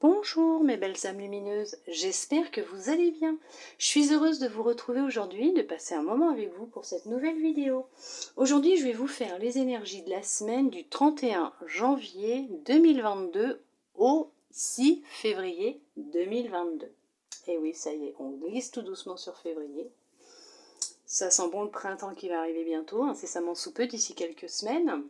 Bonjour mes belles âmes lumineuses, j'espère que vous allez bien. Je suis heureuse de vous retrouver aujourd'hui, de passer un moment avec vous pour cette nouvelle vidéo. Aujourd'hui, je vais vous faire les énergies de la semaine du 31 janvier 2022 au 6 février 2022. Et oui, ça y est, on glisse tout doucement sur février. Ça sent bon le printemps qui va arriver bientôt, incessamment sous peu, d'ici quelques semaines.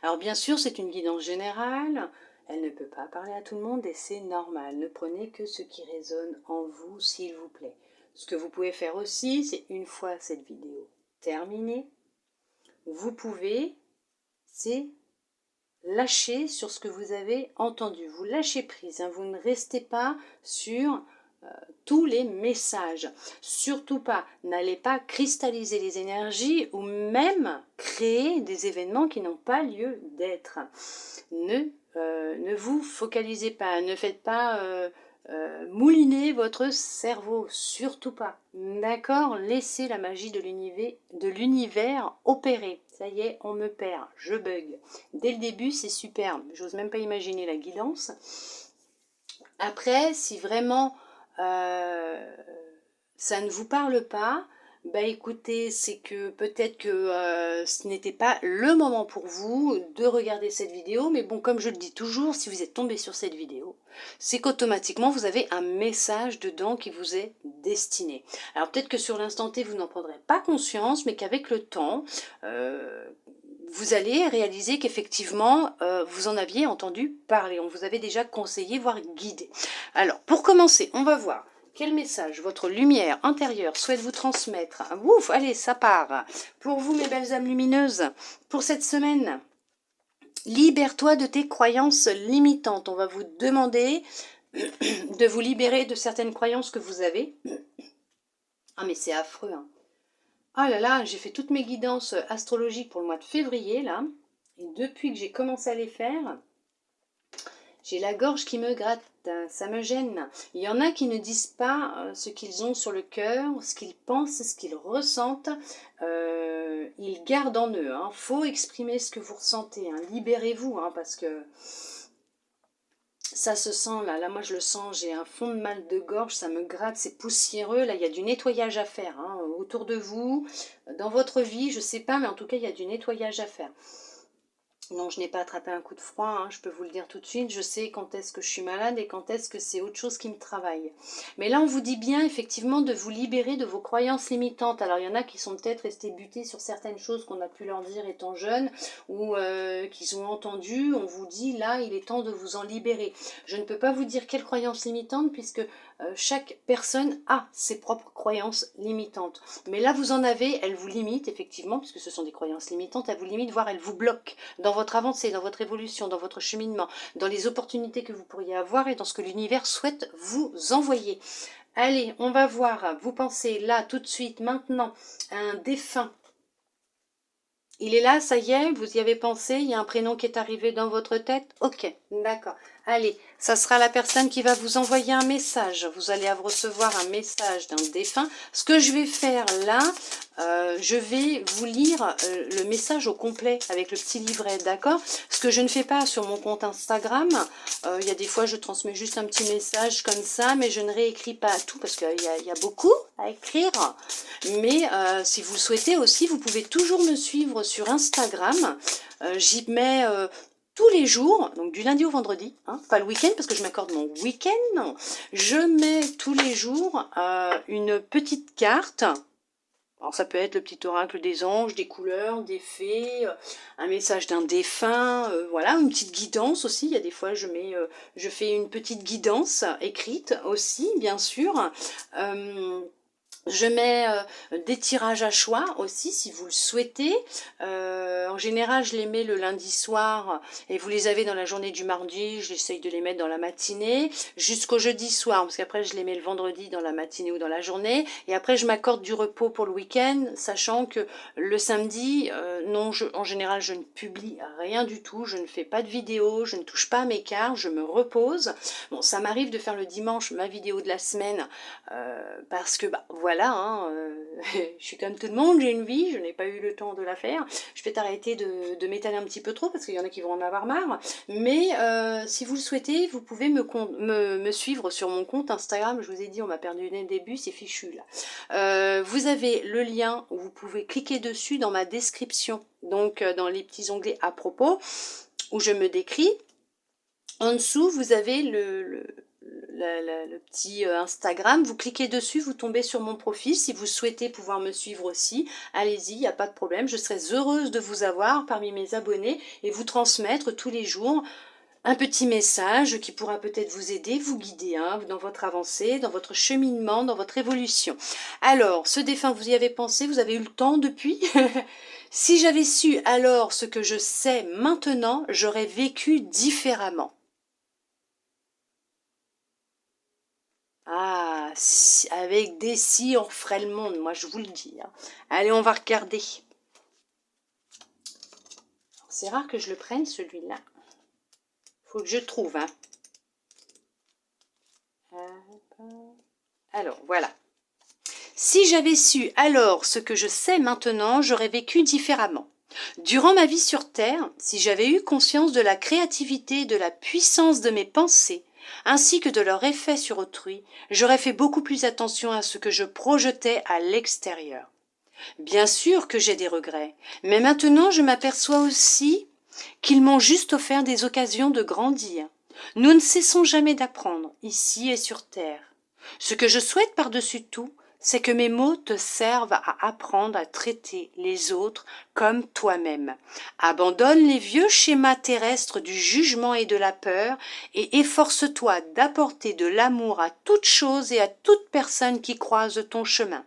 Alors bien sûr, c'est une guidance générale, elle ne peut pas parler à tout le monde et c'est normal. Ne prenez que ce qui résonne en vous, s'il vous plaît. Ce que vous pouvez faire aussi, c'est une fois cette vidéo terminée, vous pouvez, c'est lâcher sur ce que vous avez entendu. Vous lâchez prise, hein, vous ne restez pas sur tous les messages. Surtout pas, n'allez pas cristalliser les énergies ou même créer des événements qui n'ont pas lieu d'être. Ne vous focalisez pas, ne faites pas mouliner votre cerveau, surtout pas. D'accord? Laissez la magie de l'univers opérer. Ça y est, on me perd, je bug. Dès le début, c'est superbe. J'ose même pas imaginer la guidance. Après, si vraiment ça ne vous parle pas, bah écoutez, c'est que peut-être que ce n'était pas le moment pour vous de regarder cette vidéo, mais bon, comme je le dis toujours, si vous êtes tombé sur cette vidéo, c'est qu'automatiquement vous avez un message dedans qui vous est destiné. Alors peut-être que sur l'instant T, vous n'en prendrez pas conscience, mais qu'avec le temps, vous allez réaliser qu'effectivement, vous en aviez entendu parler, on vous avait déjà conseillé, voire guidé. Alors, pour commencer, on va voir quel message votre lumière intérieure souhaite vous transmettre. Ouf, allez, ça part. Pour vous, mes belles âmes lumineuses, pour cette semaine, libère-toi de tes croyances limitantes. On va vous demander de vous libérer de certaines croyances que vous avez. Ah, mais c'est affreux, hein. Ah là là, j'ai fait toutes mes guidances astrologiques pour le mois de février, là. Et depuis que j'ai commencé à les faire, j'ai la gorge qui me gratte, ça me gêne. Il y en a qui ne disent pas ce qu'ils ont sur le cœur, ce qu'ils pensent, ce qu'ils ressentent. Ils gardent en eux. Il faut exprimer ce que vous ressentez. Libérez-vous, parce que ça se sent là. Là, moi, je le sens. J'ai un fond de mal de gorge, ça me gratte, c'est poussiéreux. Là, il y a du nettoyage à faire autour de vous, dans votre vie. Je ne sais pas, mais en tout cas, il y a du nettoyage à faire. Non, je n'ai pas attrapé un coup de froid, je peux vous le dire tout de suite. Je sais quand est-ce que je suis malade et quand est-ce que c'est autre chose qui me travaille. Mais là, on vous dit bien effectivement de vous libérer de vos croyances limitantes. Alors, il y en a qui sont peut-être restés butés sur certaines choses qu'on a pu leur dire étant jeunes ou qu'ils ont entendues. On vous dit là, il est temps de vous en libérer. Je ne peux pas vous dire quelles croyances limitantes puisque chaque personne a ses propres croyances limitantes. Mais là, vous en avez, elles vous limitent effectivement, puisque ce sont des croyances limitantes, elles vous limitent, voire elles vous bloquent dans votre avancée, dans votre évolution, dans votre cheminement, dans les opportunités que vous pourriez avoir et dans ce que l'univers souhaite vous envoyer. Allez, on va voir, vous pensez là, tout de suite, maintenant, à un défunt. Il est là, ça y est, vous y avez pensé, il y a un prénom qui est arrivé dans votre tête. Ok, d'accord. Allez, ça sera la personne qui va vous envoyer un message. Vous allez recevoir un message d'un défunt. Ce que je vais faire là, je vais vous lire le message au complet avec le petit livret, d'accord? Ce que je ne fais pas sur mon compte Instagram, il y a des fois je transmets juste un petit message comme ça, mais je ne réécris pas tout parce qu'il y a beaucoup à écrire. Mais si vous le souhaitez aussi, vous pouvez toujours me suivre sur Instagram. J'y mets tous les jours, donc du lundi au vendredi, pas le week-end parce que je m'accorde mon week-end, non. Je mets tous les jours une petite carte. Alors ça peut être le petit oracle des anges, des couleurs, des fées, un message d'un défunt, voilà, une petite guidance aussi. Il y a des fois je fais une petite guidance écrite aussi, bien sûr. Je mets des tirages à choix aussi si vous le souhaitez. En général, je les mets le lundi soir et vous les avez dans la journée du mardi. J'essaye de les mettre dans la matinée jusqu'au jeudi soir parce qu'après, je les mets le vendredi dans la matinée ou dans la journée. Et après, je m'accorde du repos pour le week-end, sachant que le samedi, non, en général, je ne publie rien du tout. Je ne fais pas de vidéo, je ne touche pas à mes cartes, je me repose. Bon, ça m'arrive de faire le dimanche ma vidéo de la semaine parce que, voilà, voilà, hein, je suis comme tout le monde, j'ai une vie, je n'ai pas eu le temps de la faire. Je vais t'arrêter de m'étaler un petit peu trop, parce qu'il y en a qui vont en avoir marre. Mais si vous le souhaitez, vous pouvez me suivre sur mon compte Instagram. Je vous ai dit, on m'a perdu dès le début, c'est fichu là. Vous avez le lien où vous pouvez cliquer dessus dans ma description, donc dans les petits onglets à propos, où je me décris. En dessous, vous avez le petit Instagram, vous cliquez dessus, vous tombez sur mon profil. Si vous souhaitez pouvoir me suivre aussi, allez-y, il n'y a pas de problème. Je serai heureuse de vous avoir parmi mes abonnés et vous transmettre tous les jours un petit message qui pourra peut-être vous aider, vous guider hein, dans votre avancée, dans votre cheminement, dans votre évolution. Alors, ce défunt, vous y avez pensé, vous avez eu le temps depuis Si j'avais su alors ce que je sais maintenant, j'aurais vécu différemment. Ah, si, avec des si, on referait le monde, moi je vous le dis. Hein. Allez, on va regarder. C'est rare que je le prenne, celui-là. Faut que je trouve. Hein. Alors, voilà. Si j'avais su alors ce que je sais maintenant, j'aurais vécu différemment. Durant ma vie sur Terre, si j'avais eu conscience de la créativité et de la puissance de mes pensées, ainsi que de leur effet sur autrui, j'aurais fait beaucoup plus attention à ce que je projetais à l'extérieur. Bien sûr que j'ai des regrets, mais maintenant je m'aperçois aussi qu'ils m'ont juste offert des occasions de grandir. Nous ne cessons jamais d'apprendre, ici et sur Terre. Ce que je souhaite par-dessus tout, c'est que mes mots te servent à apprendre à traiter les autres comme toi-même. Abandonne les vieux schémas terrestres du jugement et de la peur et efforce-toi d'apporter de l'amour à toute chose et à toute personne qui croise ton chemin.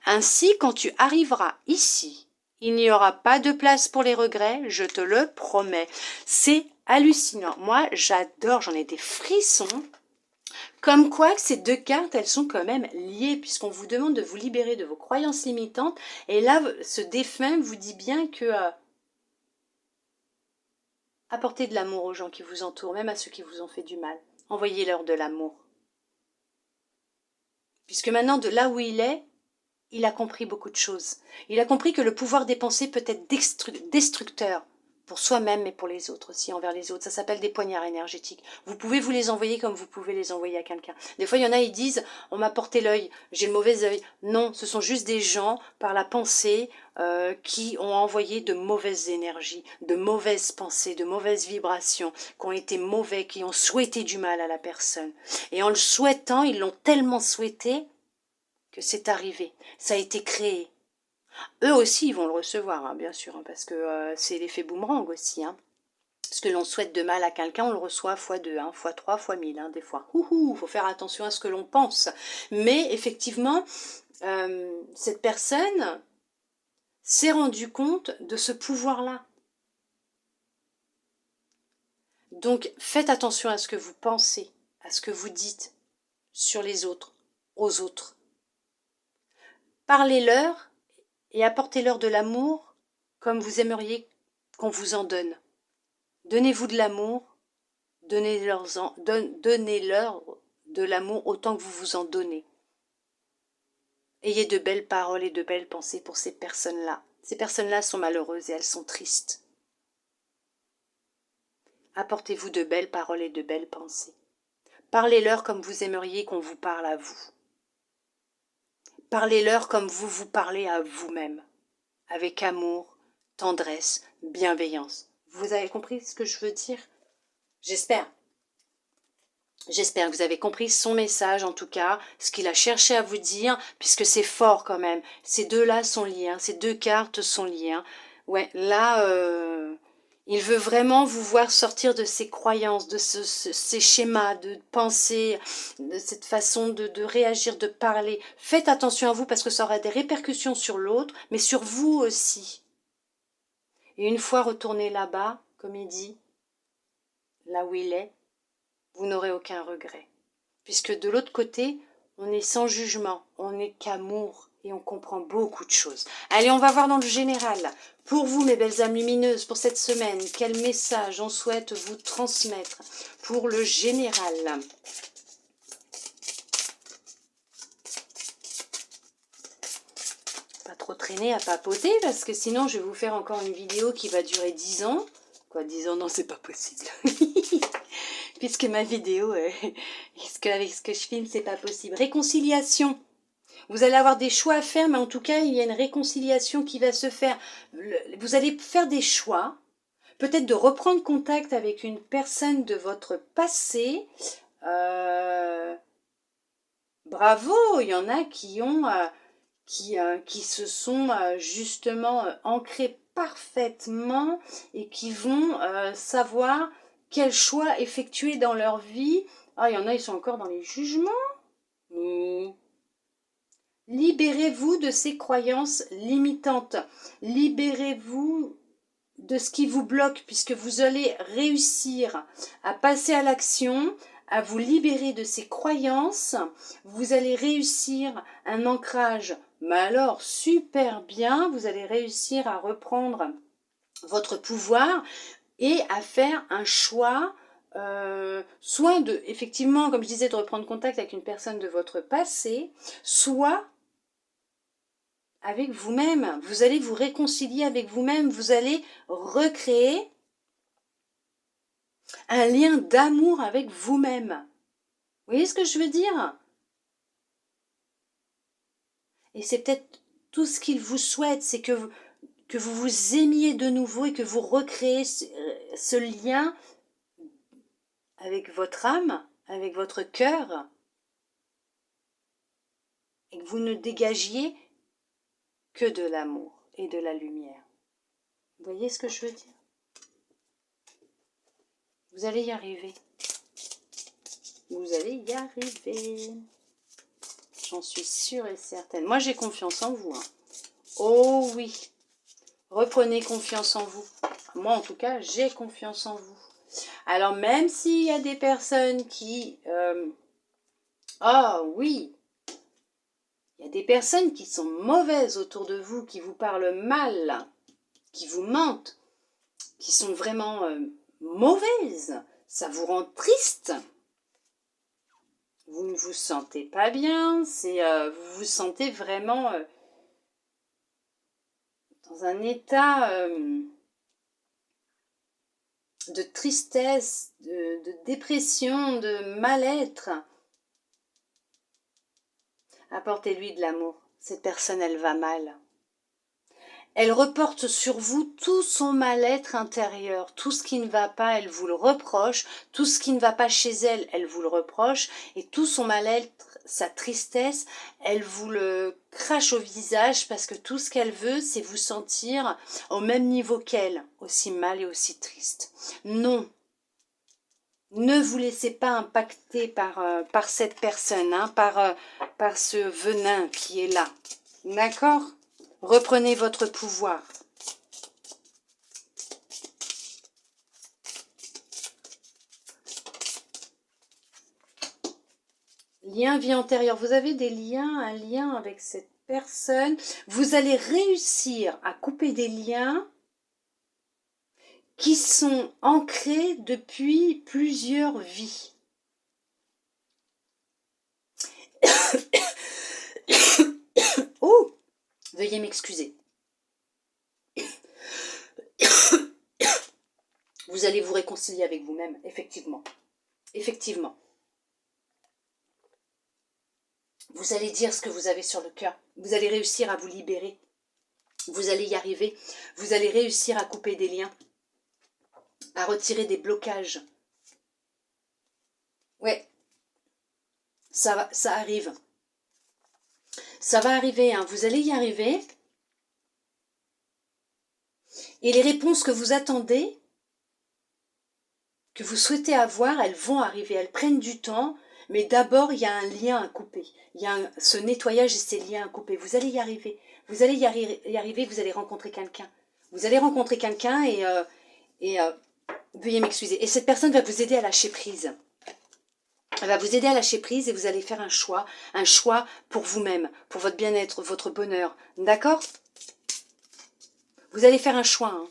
Ainsi, quand tu arriveras ici, il n'y aura pas de place pour les regrets, je te le promets. C'est hallucinant. Moi, j'adore, j'en ai des frissons. Comme quoi que ces deux cartes, elles sont quand même liées, puisqu'on vous demande de vous libérer de vos croyances limitantes. Et là, ce défunt vous dit bien que apportez de l'amour aux gens qui vous entourent, même à ceux qui vous ont fait du mal. Envoyez-leur de l'amour. Puisque maintenant, de là où il a compris beaucoup de choses. Il a compris que le pouvoir des pensées peut être destructeur pour soi-même et pour les autres aussi, envers les autres. Ça s'appelle des poignards énergétiques. Vous pouvez vous les envoyer comme vous pouvez les envoyer à quelqu'un. Des fois, il y en a, ils disent « on m'a porté l'œil, j'ai le mauvais œil ». Non, ce sont juste des gens, par la pensée, qui ont envoyé de mauvaises énergies, de mauvaises pensées, de mauvaises vibrations, qui ont été mauvais, qui ont souhaité du mal à la personne. Et en le souhaitant, ils l'ont tellement souhaité que c'est arrivé, ça a été créé. Eux aussi, ils vont le recevoir, hein, bien sûr, hein, parce que c'est l'effet boomerang aussi. Hein. Ce que l'on souhaite de mal à quelqu'un, on le reçoit x2, hein, x3, x1000, hein, des fois. Il faut faire attention à ce que l'on pense. Mais effectivement, cette personne s'est rendue compte de ce pouvoir-là. Donc, faites attention à ce que vous pensez, à ce que vous dites sur les autres, aux autres. Parlez-leur et apportez-leur de l'amour comme vous aimeriez qu'on vous en donne. Donnez-vous de l'amour, donnez-leur de l'amour autant que vous vous en donnez. Ayez de belles paroles et de belles pensées pour ces personnes-là. Ces personnes-là sont malheureuses et elles sont tristes. Apportez-vous de belles paroles et de belles pensées. Parlez-leur comme vous aimeriez qu'on vous parle à vous. Parlez-leur comme vous vous parlez à vous-même, avec amour, tendresse, bienveillance. Vous avez compris ce que je veux dire? J'espère. J'espère que vous avez compris son message, en tout cas, ce qu'il a cherché à vous dire, puisque c'est fort quand même. Ces deux-là sont liés, hein, ces deux cartes sont liées. Hein. Ouais, là, il veut vraiment vous voir sortir de ces croyances, de ces schémas de pensée, de cette façon de réagir, de parler. Faites attention à vous, parce que ça aura des répercussions sur l'autre, mais sur vous aussi. Et une fois retourné là-bas, comme il dit, là où il est, vous n'aurez aucun regret. Puisque de l'autre côté, on est sans jugement, on n'est qu'amour et on comprend beaucoup de choses. Allez, on va voir dans le général. Pour vous, mes belles âmes lumineuses, pour cette semaine, quel message on souhaite vous transmettre pour le général? trop traîner à papoter, parce que sinon je vais vous faire encore une vidéo qui va durer 10 ans. Quoi, 10 ans? Non, c'est pas possible. Puisque ma vidéo, avec ce que je filme, c'est pas possible. Réconciliation. Vous allez avoir des choix à faire, mais en tout cas, il y a une réconciliation qui va se faire. Vous allez faire des choix, peut-être de reprendre contact avec une personne de votre passé. Bravo, il y en a qui ont, qui se sont justement ancrés parfaitement et qui vont savoir quel choix effectuer dans leur vie. Ah, il y en a, ils sont encore dans les jugements. Libérez-vous de ces croyances limitantes. Libérez-vous de ce qui vous bloque, puisque vous allez réussir à passer à l'action, à vous libérer de ces croyances. Vous allez réussir un ancrage, mais alors super bien. Vous allez réussir à reprendre votre pouvoir et à faire un choix, soit de, effectivement, comme je disais, de reprendre contact avec une personne de votre passé, soit avec vous-même. Vous allez vous réconcilier avec vous-même, vous allez recréer un lien d'amour avec vous-même. Vous voyez ce que je veux dire? Et c'est peut-être tout ce qu'il vous souhaite, c'est que vous vous aimiez de nouveau et que vous recréez ce lien avec votre âme, avec votre cœur, et que vous ne dégagiez que de l'amour et de la lumière. Vous voyez ce que je veux dire? Vous allez y arriver. Vous allez y arriver. J'en suis sûre et certaine. Moi, j'ai confiance en vous. Hein. Oh oui. Reprenez confiance en vous. Moi, en tout cas, j'ai confiance en vous. Alors, même s'il y a des personnes qui... Ah oui. Il y a des personnes qui sont mauvaises autour de vous, qui vous parlent mal, qui vous mentent, qui sont vraiment mauvaises. Ça vous rend triste. Vous ne vous sentez pas bien. Vous vous sentez vraiment dans un état de tristesse, de dépression, de mal-être. Apportez-lui de l'amour. Cette personne, elle va mal. Elle reporte sur vous tout son mal-être intérieur. Tout ce qui ne va pas, elle vous le reproche. Tout ce qui ne va pas chez elle, elle vous le reproche. Et tout son mal-être, sa tristesse, elle vous le crache au visage parce que tout ce qu'elle veut, c'est vous sentir au même niveau qu'elle, aussi mal et aussi triste. Non. Ne vous laissez pas impacter par cette personne, hein, par ce venin qui est là. D'accord? Reprenez votre pouvoir. Lien vie antérieure. Vous avez des liens, un lien avec cette personne. Vous allez réussir à couper des liens qui sont ancrés depuis plusieurs vies. Oh, veuillez m'excuser. Vous allez vous réconcilier avec vous-même, effectivement. Effectivement. Vous allez dire ce que vous avez sur le cœur. Vous allez réussir à vous libérer. Vous allez y arriver. Vous allez réussir à couper des liens. À retirer des blocages. Ouais. Ça arrive. Ça va arriver, hein. Vous allez y arriver. Et les réponses que vous attendez, que vous souhaitez avoir, elles vont arriver. Elles prennent du temps. Mais d'abord, il y a un lien à couper. Il y a ce nettoyage et ces liens à couper. Vous allez y arriver. Vous allez y arriver, vous allez rencontrer quelqu'un. Vous allez rencontrer quelqu'un et veuillez m'excuser. Et cette personne va vous aider à lâcher prise. Elle va vous aider à lâcher prise et vous allez faire un choix pour vous-même, pour votre bien-être, votre bonheur. D'accord? Vous allez faire un choix. Hein.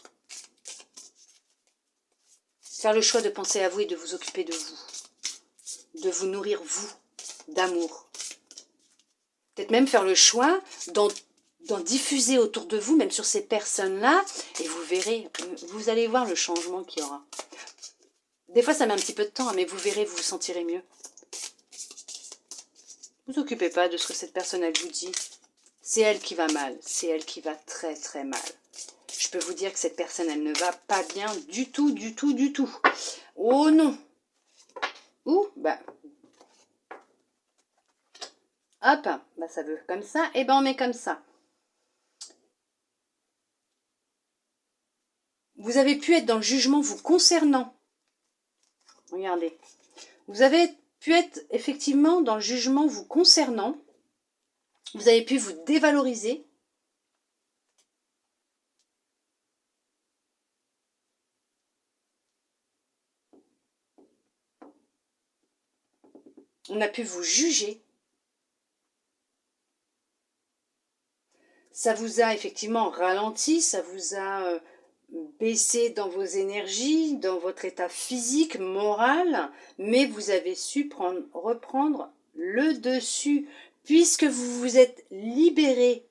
Faire le choix de penser à vous et de vous occuper de vous. De vous nourrir, vous, d'amour. Peut-être même faire le choix d'en diffuser autour de vous, même sur ces personnes-là, et vous verrez, vous allez voir le changement qu'il y aura. Des fois, ça met un petit peu de temps, mais vous verrez, vous vous sentirez mieux. Ne vous occupez pas de ce que cette personne, elle vous dit. C'est elle qui va mal, c'est elle qui va très très mal. Je peux vous dire que cette personne, elle ne va pas bien du tout, du tout, du tout. Oh non. Ouh, bah. Hop, bah ça veut comme ça, et ben on met comme ça. Vous avez pu être dans le jugement vous concernant. Regardez. Vous avez pu être effectivement dans le jugement vous concernant. Vous avez pu vous dévaloriser. On a pu vous juger. Ça vous a effectivement ralenti, ça vous a baissé dans vos énergies, dans votre état physique, moral, mais vous avez su reprendre le dessus, puisque vous vous êtes libéré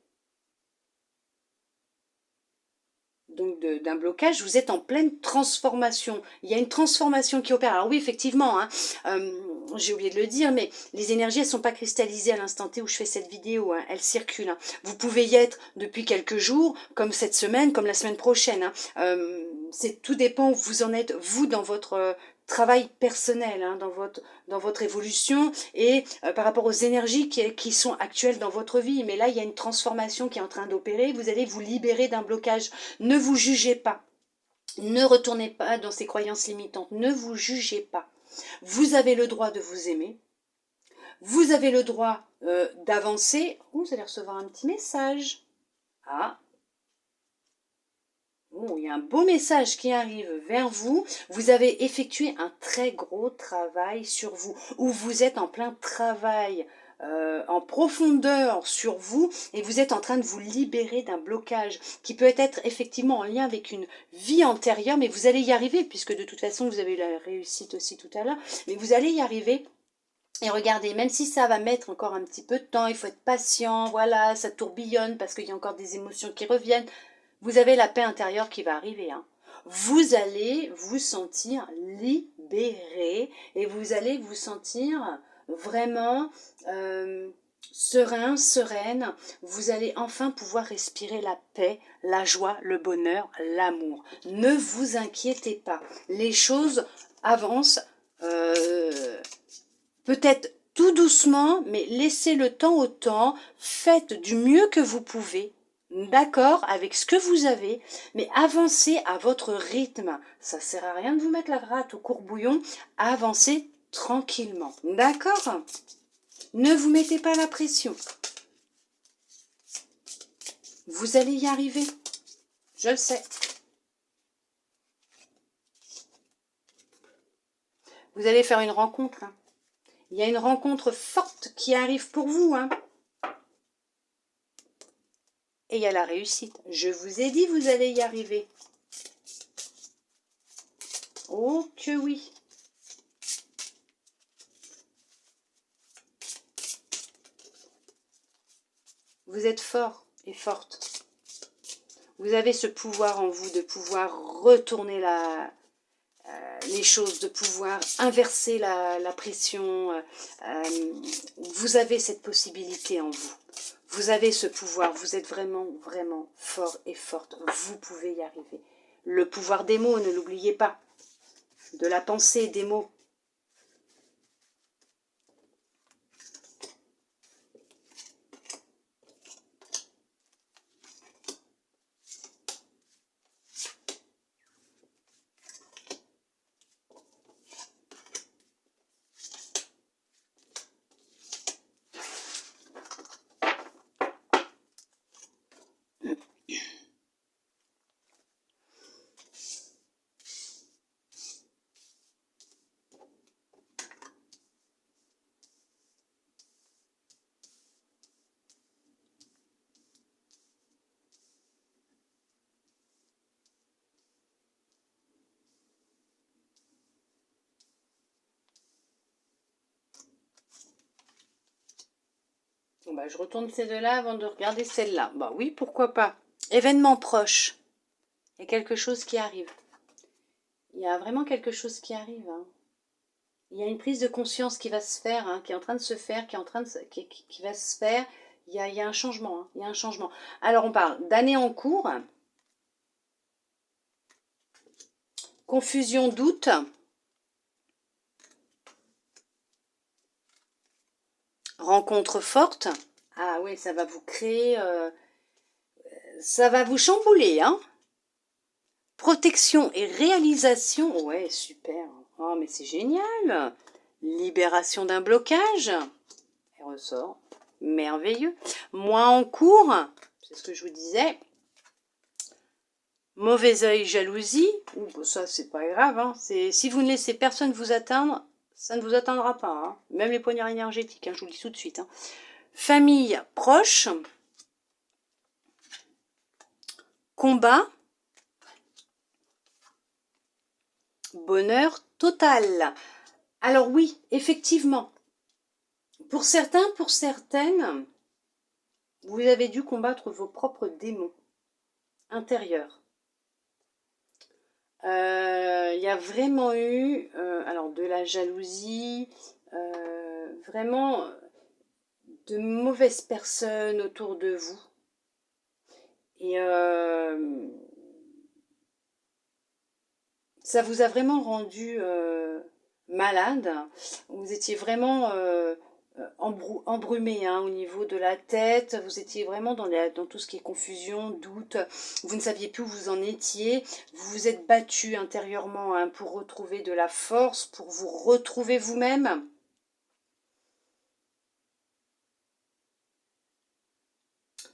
donc d'un blocage, vous êtes en pleine transformation. Il y a une transformation qui opère. Alors oui, effectivement, hein, j'ai oublié de le dire, mais les énergies, elles ne sont pas cristallisées à l'instant T où je fais cette vidéo. Hein, elles circulent. Hein. Vous pouvez y être depuis quelques jours, comme cette semaine, comme la semaine prochaine. Hein. Tout dépend où vous en êtes, vous, dans votre travail personnel, hein, dans votre évolution et par rapport aux énergies qui sont actuelles dans votre vie. Mais là, il y a une transformation qui est en train d'opérer. Vous allez vous libérer d'un blocage. Ne vous jugez pas. Ne retournez pas dans ces croyances limitantes. Ne vous jugez pas. Vous avez le droit de vous aimer. Vous avez le droit d'avancer. Oh, vous allez recevoir un petit message. Ah, oh, il y a un beau message qui arrive vers vous. Vous avez effectué un très gros travail sur vous, ou vous êtes en plein travail en profondeur sur vous, et vous êtes en train de vous libérer d'un blocage qui peut être effectivement en lien avec une vie antérieure, mais vous allez y arriver, puisque de toute façon vous avez eu la réussite aussi tout à l'heure, mais vous allez y arriver. Et regardez, même si ça va mettre encore un petit peu de temps, il faut être patient, voilà, ça tourbillonne parce qu'il y a encore des émotions qui reviennent. Vous avez la paix intérieure qui va arriver. Hein. Vous allez vous sentir libéré et vous allez vous sentir vraiment serein, sereine. Vous allez enfin pouvoir respirer la paix, la joie, le bonheur, l'amour. Ne vous inquiétez pas. Les choses avancent. Peut-être tout doucement, mais laissez le temps au temps, faites du mieux que vous pouvez, d'accord, avec ce que vous avez, mais avancez à votre rythme. Ça sert à rien de vous mettre la gratte au courbouillon, avancez tranquillement, d'accord? Ne vous mettez pas la pression. Vous allez y arriver, je le sais. Vous allez faire une rencontre, hein. Il y a une rencontre forte qui arrive pour vous, hein. Et il y a la réussite. Je vous ai dit, vous allez y arriver. Oh que oui. Vous êtes fort et forte. Vous avez ce pouvoir en vous de pouvoir retourner les choses, de pouvoir inverser la pression. Vous avez cette possibilité en vous. Vous avez ce pouvoir. Vous êtes vraiment, vraiment fort et forte. Vous pouvez y arriver. Le pouvoir des mots, ne l'oubliez pas. De la pensée, des mots. bah, je retourne ces deux-là avant de regarder celle-là. Bah oui, pourquoi pas. Événement proche. Il y a quelque chose qui arrive. Il y a vraiment quelque chose qui arrive. Hein. Il y a une prise de conscience qui va se faire, hein, qui est en train de se faire, qui va se faire. Il y a un changement. Hein, il y a un changement. Alors, on parle d'année en cours. Confusion, doute. Rencontre forte. Ah oui, ça va vous créer... ça va vous chambouler, hein. Protection et réalisation. Ouais, super. Oh, mais c'est génial. Libération d'un blocage. Et ressort. Merveilleux. Moins en cours. C'est ce que je vous disais. Mauvais œil, jalousie. Ouh, ça, c'est pas grave. Hein. Si vous ne laissez personne vous atteindre, ça ne vous atteindra pas. Hein. Même les poignards énergétiques, hein, je vous le dis tout de suite. Hein. Famille proche. Combat. Bonheur total. Alors oui, effectivement. Pour certains, pour certaines, vous avez dû combattre vos propres démons intérieurs. Il y a vraiment eu, alors de la jalousie, vraiment de mauvaises personnes autour de vous. Et ça vous a vraiment rendu malade. Vous étiez vraiment embrumé hein, au niveau de la tête. Vous étiez vraiment dans tout ce qui est confusion, doute. Vous ne saviez plus où vous en étiez. Vous vous êtes battu intérieurement hein, pour retrouver de la force, pour vous retrouver vous-même.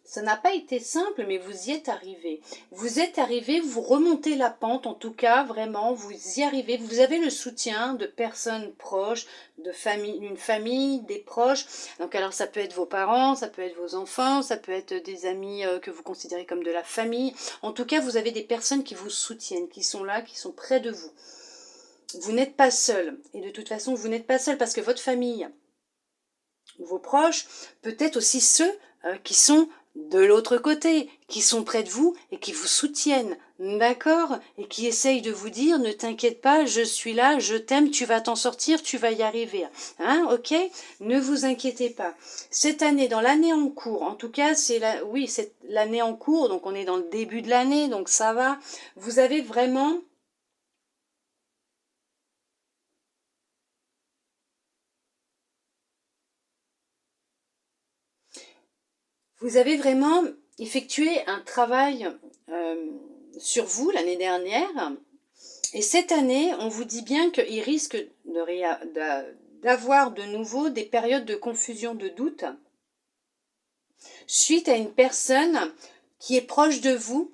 Ça n'a pas été simple, mais vous y êtes arrivé. Vous êtes arrivé, vous remontez la pente, en tout cas, vraiment, vous y arrivez. Vous avez le soutien de personnes proches, de famille, une famille, des proches. Donc alors ça peut être vos parents, ça peut être vos enfants, ça peut être des amis que vous considérez comme de la famille. En tout cas, vous avez des personnes qui vous soutiennent, qui sont là, qui sont près de vous. Vous n'êtes pas seul. Et de toute façon, vous n'êtes pas seul parce que votre famille, vos proches, peut-être aussi ceux qui sont de l'autre côté, qui sont près de vous et qui vous soutiennent, d'accord? Et qui essayent de vous dire, ne t'inquiète pas, je suis là, je t'aime, tu vas t'en sortir, tu vas y arriver. Hein, ok? Ne vous inquiétez pas. Cette année, dans l'année en cours, en tout cas, c'est l'année en cours, donc on est dans le début de l'année, donc ça va. Vous avez vraiment... Vous avez vraiment effectué un travail sur vous l'année dernière. Et cette année, on vous dit bien qu'il risque d'avoir de nouveau des périodes de confusion, de doute, suite à une personne qui est proche de vous,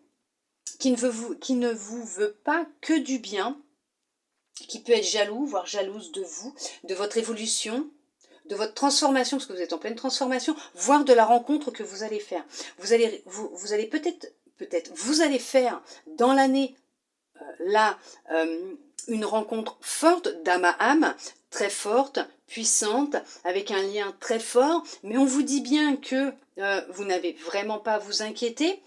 qui ne vous veut pas que du bien, qui peut être jaloux, voire jalouse de vous, de votre évolution, de votre transformation, parce que vous êtes en pleine transformation, voire de la rencontre que vous allez faire. Vous allez peut-être, vous allez faire dans l'année, là, une rencontre forte d'âme à âme, très forte, puissante, avec un lien très fort, mais on vous dit bien que vous n'avez vraiment pas à vous inquiéter,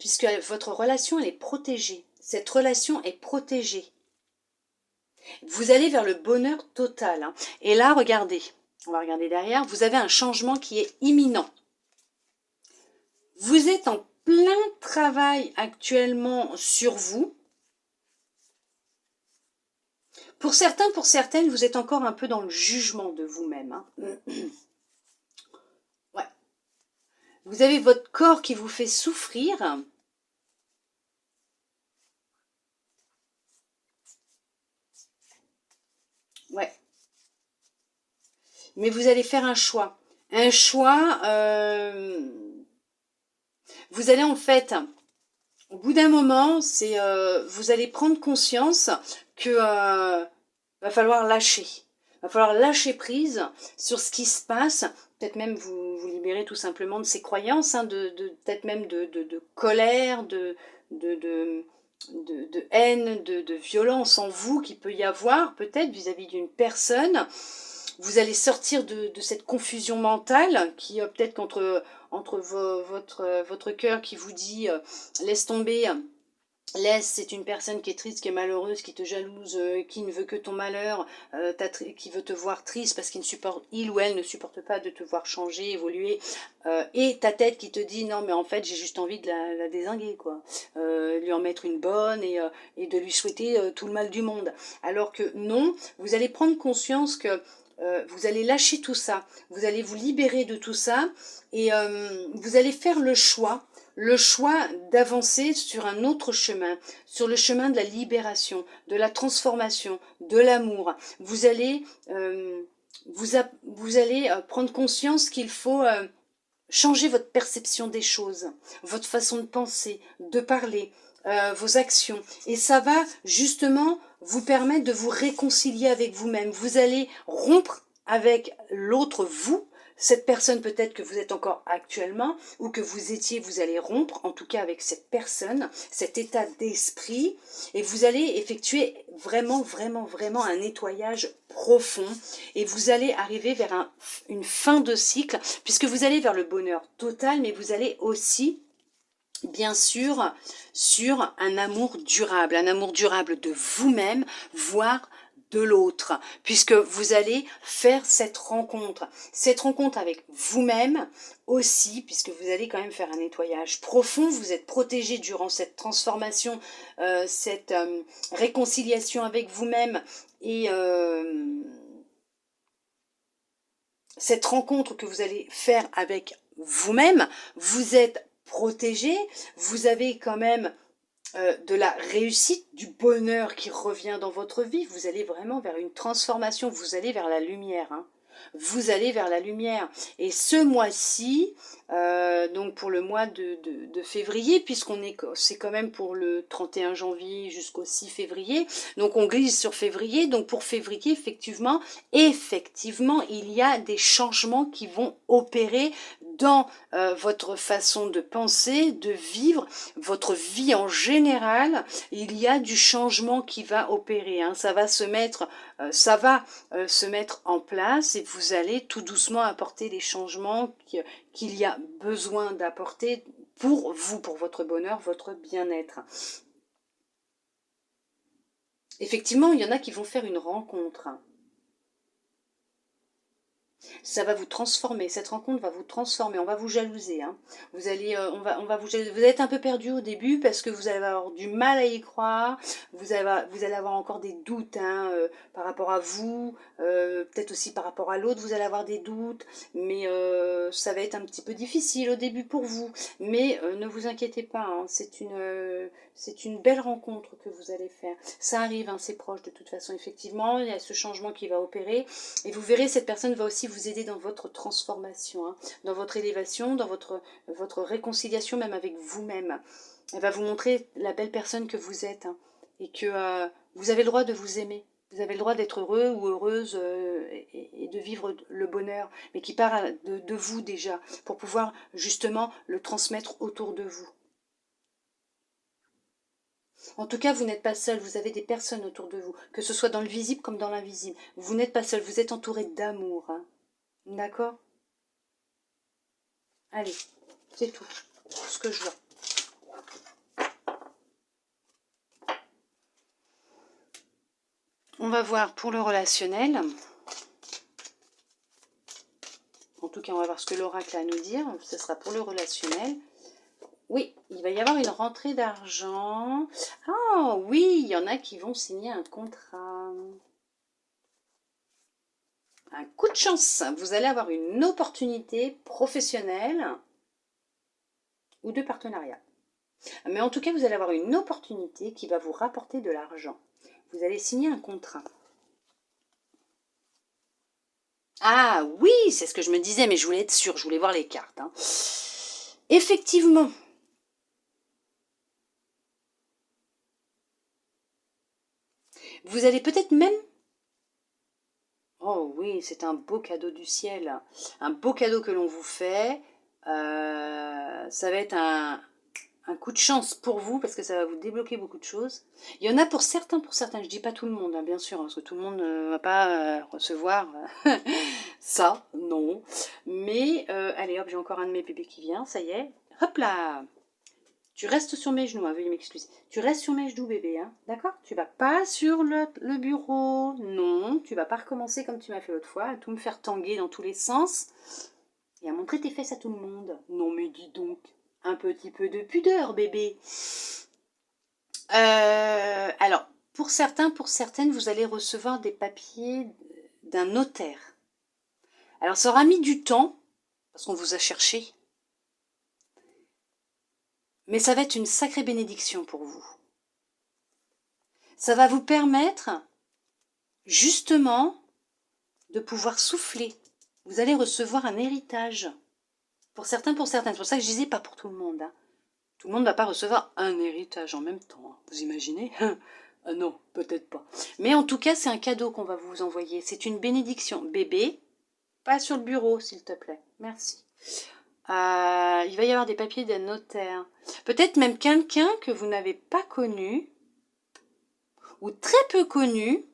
puisque votre relation, elle est protégée. Cette relation est protégée. Vous allez vers le bonheur total. Hein. Et là, regardez, on va regarder derrière, vous avez un changement qui est imminent. Vous êtes en plein travail actuellement sur vous. Pour certains, pour certaines, vous êtes encore un peu dans le jugement de vous-même. Hein. Ouais. Vous avez votre corps qui vous fait souffrir. Ouais. Mais vous allez faire un choix. Un choix, vous allez en fait, au bout d'un moment, vous allez prendre conscience que va falloir lâcher. Va falloir lâcher prise sur ce qui se passe. Peut-être même vous libérer tout simplement de ces croyances, hein, peut-être même de colère, de haine, de violence en vous qu'il peut y avoir, peut-être vis-à-vis d'une personne. vous allez sortir de cette confusion mentale qui peut-être entre votre cœur qui vous dit laisse tomber. Laisse, c'est une personne qui est triste, qui est malheureuse, qui te jalouse, qui ne veut que ton malheur, qui veut te voir triste parce il ou elle ne supporte pas de te voir changer, évoluer, et ta tête qui te dit non mais en fait j'ai juste envie de la dézinguer quoi, lui en mettre une bonne et de lui souhaiter tout le mal du monde. Alors que non, vous allez prendre conscience que vous allez lâcher tout ça, vous allez vous libérer de tout ça et vous allez faire le choix d'avancer sur un autre chemin, sur le chemin de la libération, de la transformation, de l'amour. Vous allez, vous allez prendre conscience qu'il faut changer votre perception des choses, votre façon de penser, de parler, vos actions. Et ça va justement vous permettre de vous réconcilier avec vous-même. Vous allez rompre avec l'autre vous, cette personne peut-être que vous êtes encore actuellement ou que vous étiez, vous allez rompre en tout cas avec cette personne, cet état d'esprit et vous allez effectuer vraiment un nettoyage profond et vous allez arriver vers une fin de cycle puisque vous allez vers le bonheur total mais vous allez aussi bien sûr sur un amour durable de vous-même, voire de l'autre, puisque vous allez faire cette rencontre avec vous-même aussi, puisque vous allez quand même faire un nettoyage profond, vous êtes protégé durant cette transformation, cette réconciliation avec vous-même et cette rencontre que vous allez faire avec vous-même, vous êtes protégé, vous avez quand même de la réussite, du bonheur qui revient dans votre vie, vous allez vraiment vers une transformation, vous allez vers la lumière, hein. Vous allez vers la lumière. Et ce mois-ci, donc pour le mois de février, c'est quand même pour le 31 janvier jusqu'au 6 février, donc on glisse sur février, donc pour février, effectivement, il y a des changements qui vont opérer dans votre façon de penser, de vivre, votre vie en général, il y a du changement qui va opérer, hein. Ça va se mettre en place et vous allez tout doucement apporter les changements qu'il y a besoin d'apporter pour vous, pour votre bonheur, votre bien-être. Effectivement, il y en a qui vont faire une rencontre. Ça va vous transformer, cette rencontre va vous transformer, on va vous jalouser, hein. Vous allez, on va vous jalouser. Vous allez être un peu perdu au début parce que vous allez avoir du mal à y croire, vous allez avoir encore des doutes, hein, par rapport à vous, peut-être aussi par rapport à l'autre, vous allez avoir des doutes, mais ça va être un petit peu difficile au début pour vous, mais ne vous inquiétez pas, hein, c'est une belle rencontre que vous allez faire. Ça arrive, hein, c'est proche de toute façon, effectivement, il y a ce changement qui va opérer, et vous verrez, cette personne va aussi vous aider dans votre transformation, hein, dans votre élévation, dans votre réconciliation même avec vous-même. Elle va vous montrer la belle personne que vous êtes, hein, et que vous avez le droit de vous aimer. Vous avez le droit d'être heureux ou heureuse et de vivre le bonheur, mais qui part de vous déjà, pour pouvoir justement le transmettre autour de vous. En tout cas, vous n'êtes pas seul, vous avez des personnes autour de vous, que ce soit dans le visible comme dans l'invisible. Vous n'êtes pas seul, vous êtes entouré d'amour, hein. D'accord? Allez, c'est tout ce que je vois. On va voir pour le relationnel. En tout cas, on va voir ce que l'oracle a à nous dire. Ce sera pour le relationnel. Oui, il va y avoir une rentrée d'argent. Ah oui, il y en a qui vont signer un contrat. Un coup de chance. Vous allez avoir une opportunité professionnelle ou de partenariat. Mais en tout cas, vous allez avoir une opportunité qui va vous rapporter de l'argent. Vous allez signer un contrat. Ah oui, c'est ce que je me disais, mais je voulais être sûre, je voulais voir les cartes, hein. Effectivement. Vous allez peut-être même... Oh oui, c'est un beau cadeau du ciel. Un beau cadeau que l'on vous fait. Ça va être un coup de chance pour vous, parce que ça va vous débloquer beaucoup de choses. Il y en a pour certains, je dis pas tout le monde, hein, bien sûr, parce que tout le monde ne va pas recevoir ça, non. Mais, allez hop, j'ai encore un de mes bébés qui vient, ça y est. Hop là. Tu restes sur mes genoux, hein, veuillez m'excuser. Tu restes sur mes genoux, bébé, hein, d'accord? Tu vas pas sur le bureau, non. Tu vas pas recommencer comme tu m'as fait l'autre fois, à tout me faire tanguer dans tous les sens et à montrer tes fesses à tout le monde. Non mais dis donc, un petit peu de pudeur, bébé. Alors, pour certains, pour certaines, vous allez recevoir des papiers d'un notaire. Alors, ça aura mis du temps, parce qu'on vous a cherché, mais ça va être une sacrée bénédiction pour vous. Ça va vous permettre, justement, de pouvoir souffler. Vous allez recevoir un héritage. Pour certains, pour certaines. C'est pour ça que je disais pas pour tout le monde. Hein. Tout le monde ne va pas recevoir un héritage en même temps. Hein. Vous imaginez? Ah non, peut-être pas. Mais en tout cas, c'est un cadeau qu'on va vous envoyer. C'est une bénédiction. Bébé, pas sur le bureau, s'il te plaît. Merci. Il va y avoir des papiers d'un notaire. Peut-être même quelqu'un que vous n'avez pas connu, ou très peu connu.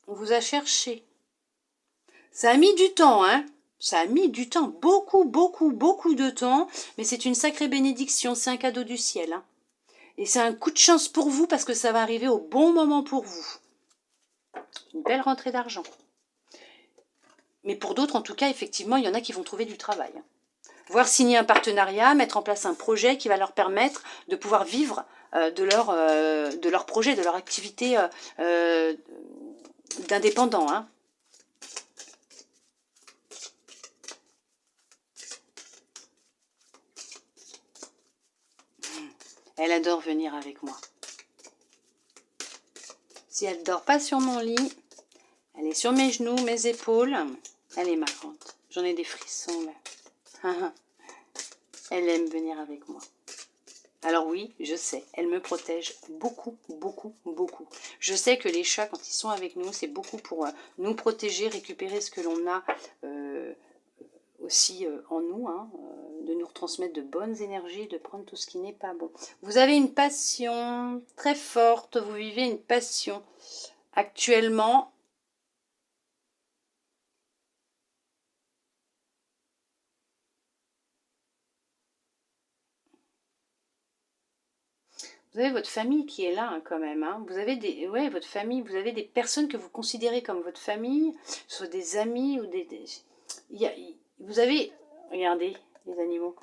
On vous a cherché. Ça a mis du temps, hein. Ça a mis du temps. Beaucoup, beaucoup, beaucoup de temps. Mais c'est une sacrée bénédiction. C'est un cadeau du ciel. Hein. Et c'est un coup de chance pour vous parce que ça va arriver au bon moment pour vous. Une belle rentrée d'argent. Mais pour d'autres, en tout cas, effectivement, il y en a qui vont trouver du travail. Voire signer un partenariat, mettre en place un projet qui va leur permettre de pouvoir vivre de leur projet, de leur activité d'indépendant. Hein. Elle adore venir avec moi. Si elle ne dort pas sur mon lit, elle est sur mes genoux, mes épaules. Elle est marrante. J'en ai des frissons là. Elle aime venir avec moi. Alors oui, je sais, elle me protège beaucoup, beaucoup, beaucoup. Je sais que les chats, quand ils sont avec nous, c'est beaucoup pour nous protéger, récupérer ce que l'on a aussi en nous, hein, de nous retransmettre de bonnes énergies, de prendre tout ce qui n'est pas bon. Vous avez une passion très forte, vous vivez une passion actuellement. Vous avez votre famille qui est là hein, quand même. Hein. Vous avez votre famille, vous avez des personnes que vous considérez comme votre famille, soit des amis ou vous avez, regardez les animaux,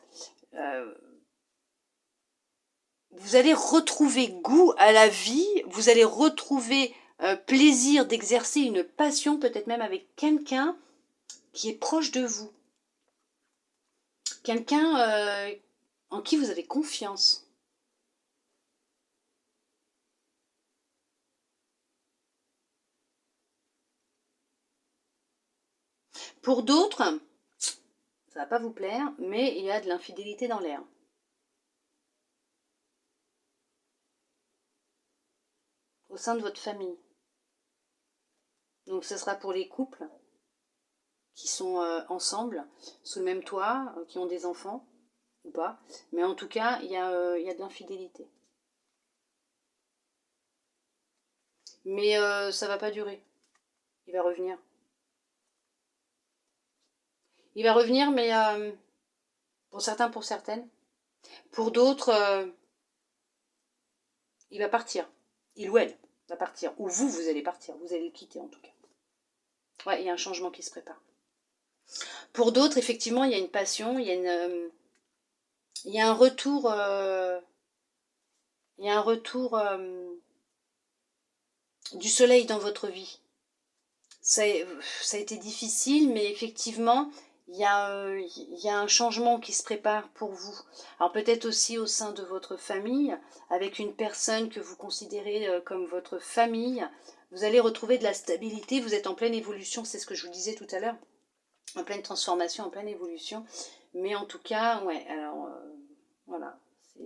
vous allez retrouver goût à la vie, vous allez retrouver plaisir d'exercer une passion, peut-être même avec quelqu'un qui est proche de vous. Quelqu'un en qui vous avez confiance. Pour d'autres, ça va pas vous plaire, mais il y a de l'infidélité dans l'air. Au sein de votre famille. Donc ce sera pour les couples qui sont ensemble, sous le même toit, qui ont des enfants, ou pas. Mais en tout cas, il y a de l'infidélité. Mais ça va pas durer. Il va revenir. Il va revenir, mais pour certains, pour certaines. Pour d'autres, il va partir. Il ou elle va partir. Ou vous, vous allez partir. Vous allez le quitter en tout cas. Ouais, il y a un changement qui se prépare. Pour d'autres, effectivement, il y a une passion, il y a un retour, il y a un retour du soleil dans votre vie. Ça a été difficile, mais effectivement, il y a un changement qui se prépare pour vous. Alors peut-être aussi au sein de votre famille, avec une personne que vous considérez comme votre famille, vous allez retrouver de la stabilité, vous êtes en pleine évolution, c'est ce que je vous disais tout à l'heure, en pleine transformation, en pleine évolution. Mais en tout cas, ouais, alors voilà, c'est...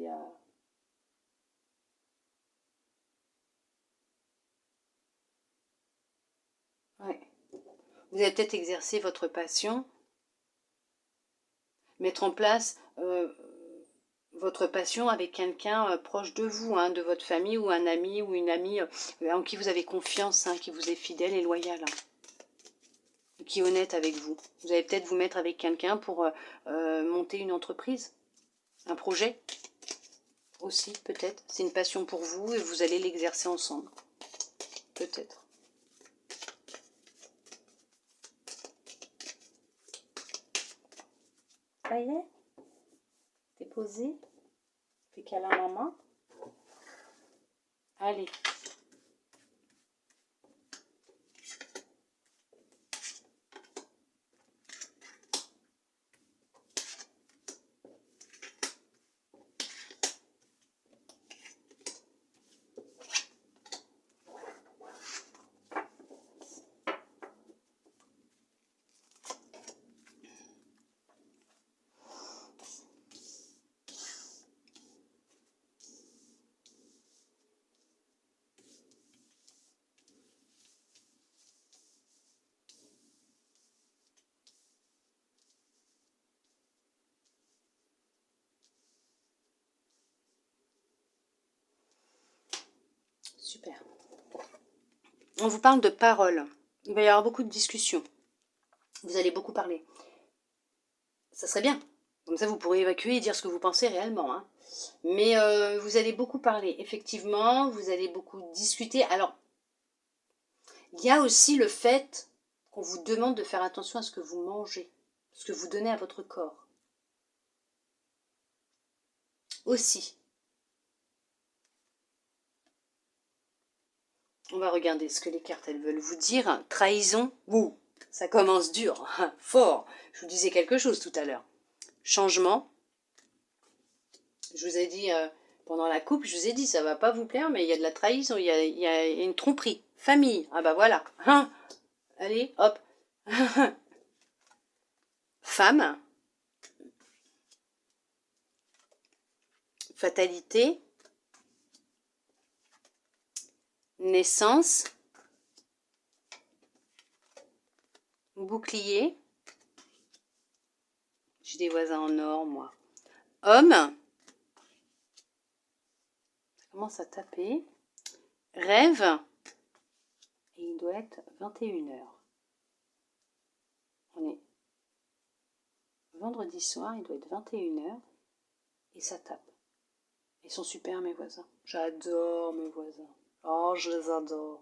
ouais. Vous allez peut-être exercer votre passion mettre en place votre passion avec quelqu'un proche de vous, hein, de votre famille ou un ami ou une amie en qui vous avez confiance, hein, qui vous est fidèle et loyal, hein, qui est honnête avec vous. Vous allez peut-être vous mettre avec quelqu'un pour monter une entreprise, un projet aussi peut-être. C'est une passion pour vous et vous allez l'exercer ensemble, peut-être. Ça y est, t'es posé, fais câlin à maman. Allez. Super. On vous parle de paroles. Il va y avoir beaucoup de discussions. Vous allez beaucoup parler. Ça serait bien. Comme ça, vous pourrez évacuer et dire ce que vous pensez réellement, hein. Mais vous allez beaucoup parler, effectivement. Vous allez beaucoup discuter. Alors, il y a aussi le fait qu'on vous demande de faire attention à ce que vous mangez, ce que vous donnez à votre corps. Aussi. On va regarder ce que les cartes, elles veulent vous dire. Trahison. Ouh, ça commence dur, fort. Je vous disais quelque chose tout à l'heure. Changement. Je vous ai dit, pendant la coupe, je vous ai dit, ça va pas vous plaire, mais il y a de la trahison, il y a une tromperie. Famille. Ah bah voilà. Hein, allez, hop. Femme. Fatalité. Naissance. Bouclier. J'ai des voisins en or, moi. Homme. Ça commence à taper. Rêve. Et il doit être 21h. On est vendredi soir, il doit être 21h. Et ça tape. Ils sont super, mes voisins. J'adore mes voisins. Oh, je les adore.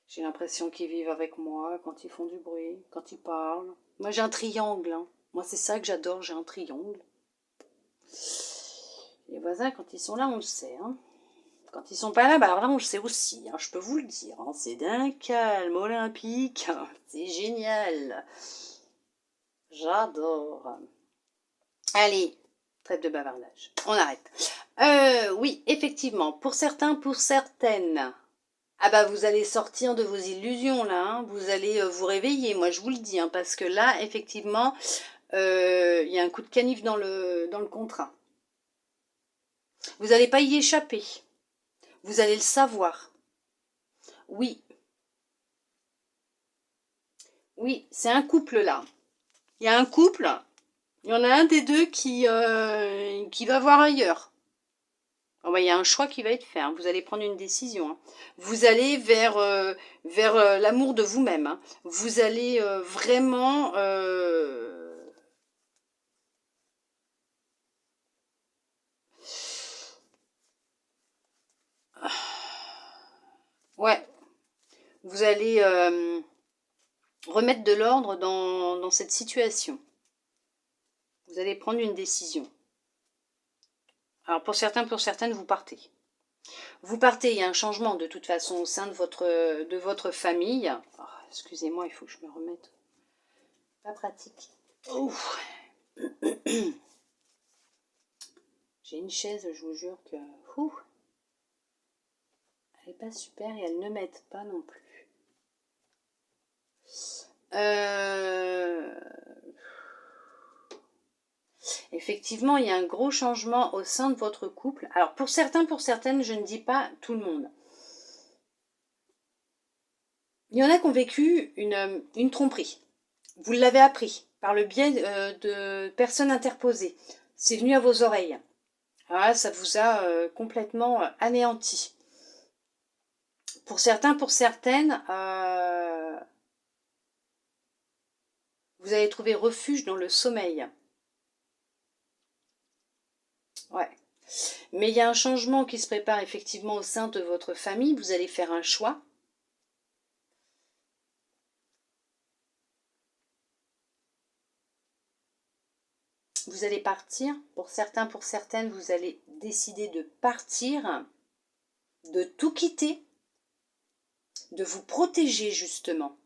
J'ai l'impression qu'ils vivent avec moi quand ils font du bruit, quand ils parlent. Moi, j'ai un triangle, hein. Moi, c'est ça que j'adore, j'ai un triangle. Les voisins, quand ils sont là, on le sait, hein. Quand ils sont pas là, bah alors là, on le sait aussi, hein, je peux vous le dire. Hein. C'est d'un calme olympique. C'est génial. J'adore. Allez, trêve de bavardage. On arrête. Oui, effectivement, pour certains, pour certaines. Ah bah vous allez sortir de vos illusions là, hein. Vous allez vous réveiller, moi je vous le dis, hein, parce que là, effectivement, il y a un coup de canif dans le contrat. Vous n'allez pas y échapper. Vous allez le savoir. Oui. Oui, c'est un couple là. Il y a un couple, il y en a un des deux qui va voir ailleurs. Oh bah, il y a un choix qui va être fait, hein. Vous allez prendre une décision, hein. Vous allez vers l'amour de vous-même, hein. Vous allez vraiment... Ouais, vous allez remettre de l'ordre dans cette situation. Vous allez prendre une décision. Alors pour certains, pour certaines, vous partez. Vous partez, il y a un changement de toute façon au sein de votre famille. Oh, excusez-moi, il faut que je me remette. Pas pratique. Oh. J'ai une chaise, je vous jure que... elle n'est pas super et elle ne m'aide pas non plus. Effectivement, il y a un gros changement au sein de votre couple. Alors pour certains, pour certaines, je ne dis pas tout le monde. Il y en a qui ont vécu une tromperie. Vous l'avez appris. par le biais de personnes interposées. C'est venu à vos oreilles. Ah, ça vous a complètement anéanti. Pour certains, pour certaines, vous allez trouver refuge dans le sommeil. Ouais. Mais il y a un changement qui se prépare effectivement au sein de votre famille. Vous allez faire un choix. Vous allez partir. Pour certains, pour certaines, vous allez décider de partir, de tout quitter, de vous protéger justement.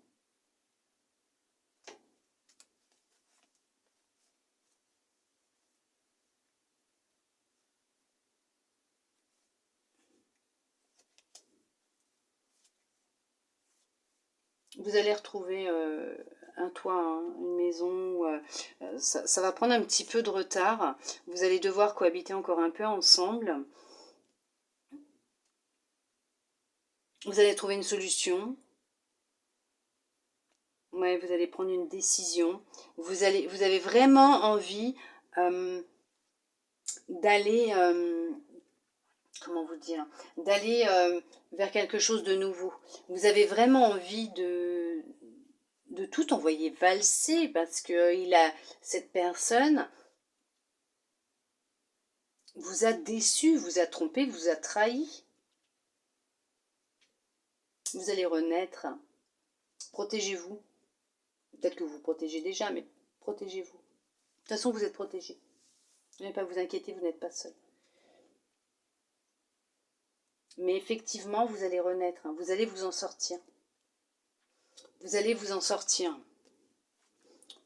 Vous allez retrouver un toit, hein, une maison. Ça va prendre un petit peu de retard. Vous allez devoir cohabiter encore un peu ensemble. Vous allez trouver une solution. Ouais, vous allez prendre une décision. Vous avez vraiment envie d'aller, comment vous dire, d'aller vers quelque chose de nouveau. Vous avez vraiment envie de tout envoyer valser parce que cette personne vous a déçu, vous a trompé, vous a trahi. Vous allez renaître. Protégez-vous. Peut-être que vous vous protégez déjà, mais protégez-vous. De toute façon, vous êtes protégé. Ne pas vous inquiéter, vous n'êtes pas seul. Mais effectivement, vous allez renaître. Vous allez vous en sortir. Vous allez vous en sortir.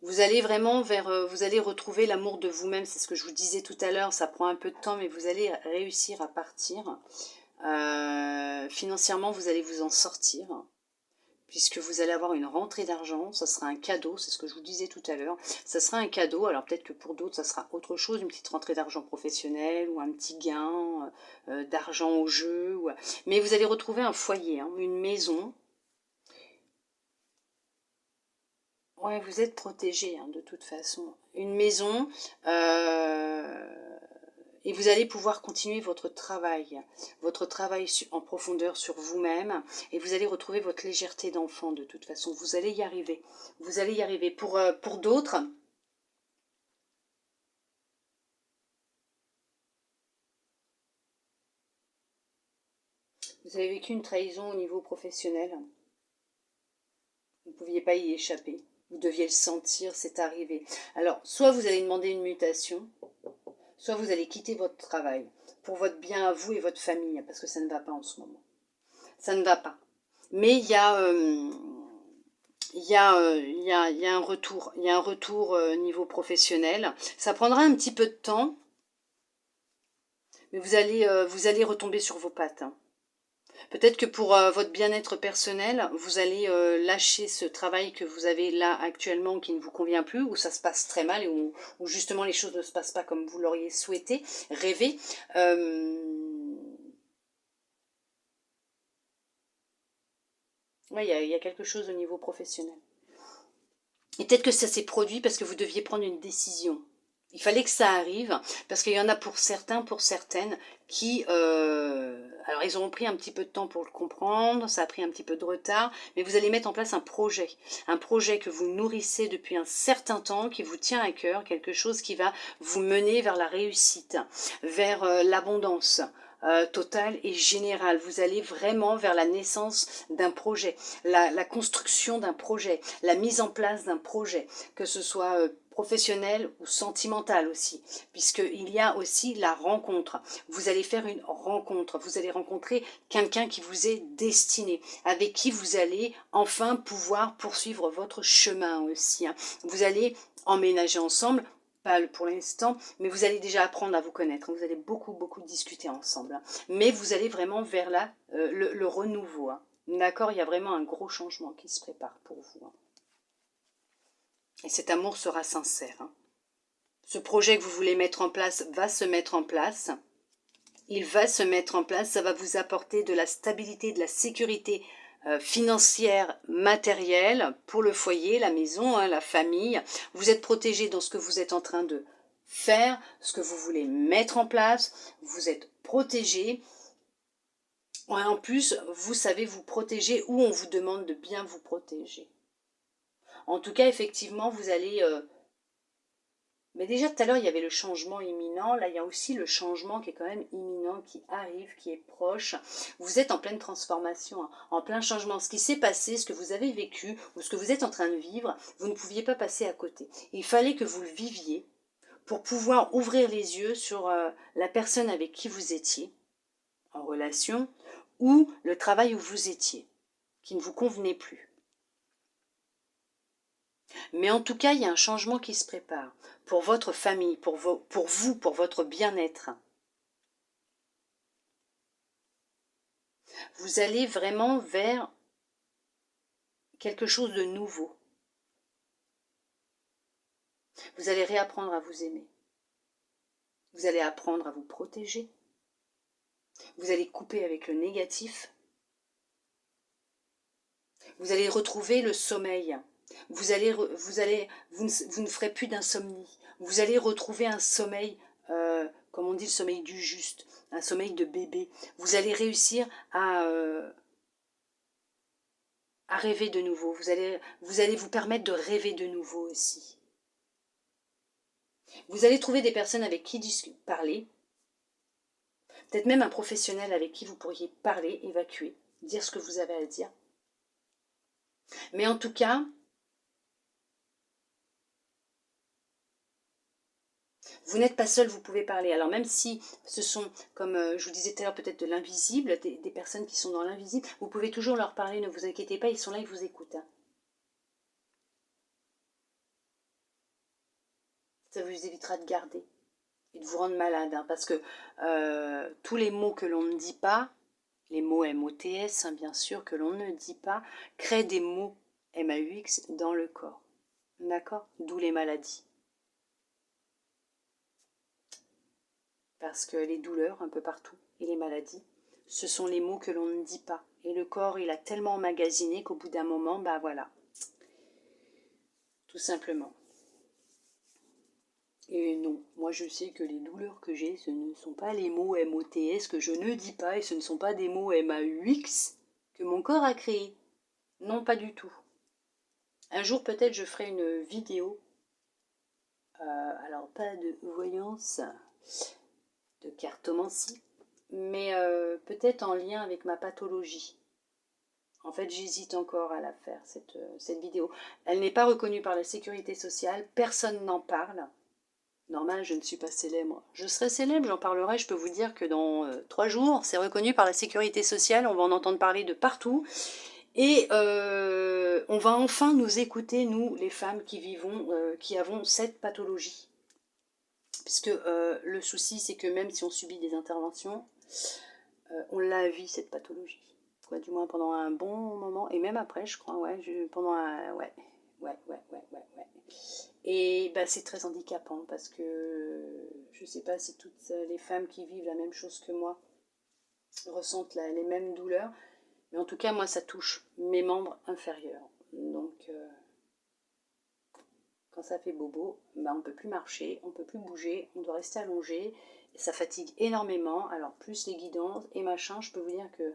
Vous allez vraiment vous allez retrouver l'amour de vous-même. C'est ce que je vous disais tout à l'heure. Ça prend un peu de temps, mais vous allez réussir à partir. Financièrement, vous allez vous en sortir. Puisque vous allez avoir une rentrée d'argent, ça sera un cadeau, c'est ce que je vous disais tout à l'heure, ça sera un cadeau, alors peut-être que pour d'autres ça sera autre chose, une petite rentrée d'argent professionnelle ou un petit gain d'argent au jeu, mais vous allez retrouver un foyer, hein, une maison. Ouais, vous êtes protégé hein, de toute façon. Une maison, et vous allez pouvoir continuer votre travail en profondeur sur vous-même, et vous allez retrouver votre légèreté d'enfant de toute façon. Vous allez y arriver. Vous allez y arriver. Pour d'autres, vous avez vécu une trahison au niveau professionnel. Vous ne pouviez pas y échapper. Vous deviez le sentir, c'est arrivé. Alors, soit vous allez demander une mutation, soit vous allez quitter votre travail pour votre bien à vous et votre famille, parce que ça ne va pas en ce moment. Ça ne va pas. Mais il y a un retour, niveau professionnel. Ça prendra un petit peu de temps, mais vous allez retomber sur vos pattes. Hein. Peut-être que pour votre bien-être personnel, vous allez lâcher ce travail que vous avez là actuellement qui ne vous convient plus, où ça se passe très mal et où justement les choses ne se passent pas comme vous l'auriez souhaité, rêvé. Ouais, il y a quelque chose au niveau professionnel. Et peut-être que ça s'est produit parce que vous deviez prendre une décision. Il fallait que ça arrive, parce qu'il y en a pour certains, pour certaines, qui... alors, ils auront pris un petit peu de temps pour le comprendre, ça a pris un petit peu de retard, mais vous allez mettre en place un projet que vous nourrissez depuis un certain temps, qui vous tient à cœur, quelque chose qui va vous mener vers la réussite, vers l'abondance. Totale et générale. Vous allez vraiment vers la naissance d'un projet, la construction d'un projet, la mise en place d'un projet, que ce soit professionnel ou sentimental aussi, puisqu'il y a aussi la rencontre. Vous allez faire une rencontre, vous allez rencontrer quelqu'un qui vous est destiné, avec qui vous allez enfin pouvoir poursuivre votre chemin aussi. Hein. Vous allez emménager ensemble, pas pour l'instant, mais vous allez déjà apprendre à vous connaître. Vous allez beaucoup discuter ensemble. Mais vous allez vraiment vers le renouveau. Hein. D'accord, il y a vraiment un gros changement qui se prépare pour vous. Hein. Et cet amour sera sincère. Hein. Ce projet que vous voulez mettre en place va se mettre en place. Il va se mettre en place. Ça va vous apporter de la stabilité, de la sécurité financière, matérielle, pour le foyer, la maison, hein, la famille. Vous êtes protégé dans ce que vous êtes en train de faire, ce que vous voulez mettre en place. Vous êtes protégé. En plus, vous savez vous protéger où on vous demande de bien vous protéger. En tout cas, effectivement, vous allez... Mais déjà, tout à l'heure, il y avait le changement imminent. Là, il y a aussi le changement qui est quand même imminent, qui arrive, qui est proche. Vous êtes en pleine transformation, hein, en plein changement. Ce qui s'est passé, ce que vous avez vécu, ou ce que vous êtes en train de vivre, vous ne pouviez pas passer à côté. Il fallait que vous le viviez pour pouvoir ouvrir les yeux sur la personne avec qui vous étiez en relation, ou le travail où vous étiez, qui ne vous convenait plus. Mais en tout cas, il y a un changement qui se prépare pour votre famille, pour vous, pour votre bien-être. Vous allez vraiment vers quelque chose de nouveau. Vous allez réapprendre à vous aimer. Vous allez apprendre à vous protéger. Vous allez couper avec le négatif. Vous allez retrouver le sommeil. Vous ne ferez plus d'insomnie. Vous allez retrouver un sommeil, comme on dit, le sommeil du juste, un sommeil de bébé. Vous allez réussir à rêver de nouveau. Vous allez vous permettre de rêver de nouveau aussi. Vous allez trouver des personnes avec qui parler. Peut-être même un professionnel avec qui vous pourriez parler, évacuer, dire ce que vous avez à dire. Mais en tout cas, vous n'êtes pas seul, vous pouvez parler. Alors même si ce sont, comme je vous disais tout à l'heure, peut-être de l'invisible, des personnes qui sont dans l'invisible, vous pouvez toujours leur parler, ne vous inquiétez pas, ils sont là, ils vous écoutent. Hein. Ça vous évitera de garder et de vous rendre malade, hein, parce que tous les mots que l'on ne dit pas, les mots MOTS, hein, bien sûr, que l'on ne dit pas, créent des mots MAUX dans le corps. D'accord? D'où les maladies. Parce que les douleurs un peu partout et les maladies, ce sont les mots que l'on ne dit pas. Et le corps, il a tellement emmagasiné qu'au bout d'un moment, bah voilà. Tout simplement. Et non, moi je sais que les douleurs que j'ai, ce ne sont pas les mots MOTS que je ne dis pas et ce ne sont pas des mots MAUX que mon corps a créés. Non, pas du tout. Un jour peut-être je ferai une vidéo, alors pas de voyance, de cartomancie, mais peut-être en lien avec ma pathologie. En fait, j'hésite encore à la faire, cette vidéo. Elle n'est pas reconnue par la sécurité sociale, personne n'en parle. Normal, je ne suis pas célèbre. Je serai célèbre, j'en parlerai, je peux vous dire que dans 3 jours, c'est reconnu par la sécurité sociale, on va en entendre parler de partout. Et on va enfin nous écouter, nous, les femmes qui avons cette pathologie. Puisque le souci, c'est que même si on subit des interventions, on la vit, cette pathologie. Quoi, du moins pendant un bon moment, et même après, je crois, pendant un... Ouais. Et bah, c'est très handicapant, parce que je sais pas si toutes les femmes qui vivent la même chose que moi ressentent les mêmes douleurs, mais en tout cas, moi, ça touche mes membres inférieurs. Donc, quand ça fait bobo, bah, on ne peut plus marcher, on ne peut plus bouger, on doit rester allongé. Et ça fatigue énormément. Alors, plus les guidances et machin, je peux vous dire que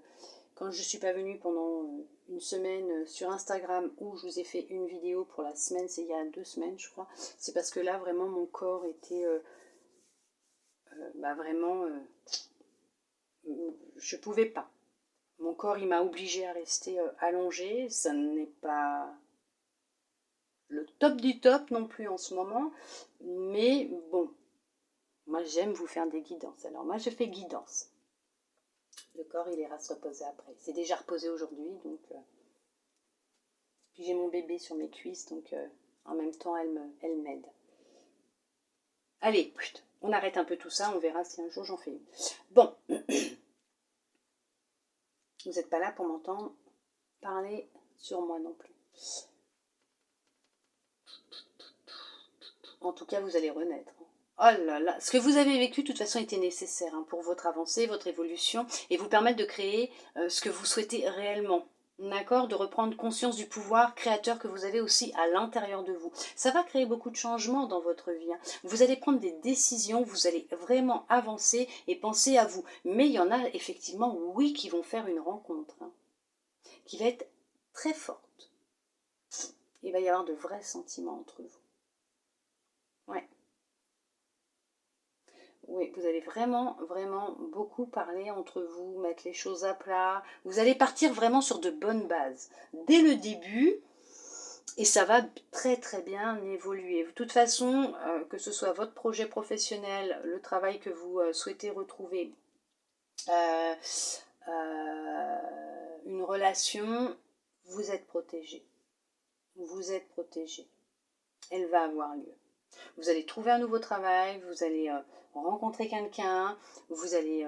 quand je ne suis pas venue pendant une semaine sur Instagram où je vous ai fait une vidéo pour la semaine, c'est il y a 2 semaines, je crois, c'est parce que là, vraiment, mon corps était vraiment... je pouvais pas. Mon corps, il m'a obligée à rester allongée. Ça n'est pas le top du top non plus en ce moment. Mais bon, moi j'aime vous faire des guidances. Alors moi je fais guidance. Le corps, il ira se reposer après. C'est déjà reposé aujourd'hui, donc... Puis j'ai mon bébé sur mes cuisses, donc en même temps, elle m'aide. Allez, on arrête un peu tout ça, on verra si un jour j'en fais une. Bon, vous n'êtes pas là pour m'entendre parler sur moi non plus. En tout cas, vous allez renaître. Oh là là, ce que vous avez vécu, de toute façon, était nécessaire pour votre avancée, votre évolution, et vous permettre de créer ce que vous souhaitez réellement. D'accord, de reprendre conscience du pouvoir créateur que vous avez aussi à l'intérieur de vous. Ça va créer beaucoup de changements dans votre vie, hein. Vous allez prendre des décisions, vous allez vraiment avancer et penser à vous. Mais il y en a effectivement, oui, qui vont faire une rencontre, hein, qui va être très forte. Il va y avoir de vrais sentiments entre vous. Ouais. Oui, vous allez vraiment, vraiment beaucoup parler entre vous, mettre les choses à plat. Vous allez partir vraiment sur de bonnes bases. Dès le début, et ça va très très bien évoluer. De toute façon, que ce soit votre projet professionnel, le travail que vous souhaitez retrouver, euh, une relation, vous êtes protégé. Vous êtes protégé. Elle va avoir lieu. Vous allez trouver un nouveau travail, vous allez rencontrer quelqu'un, vous allez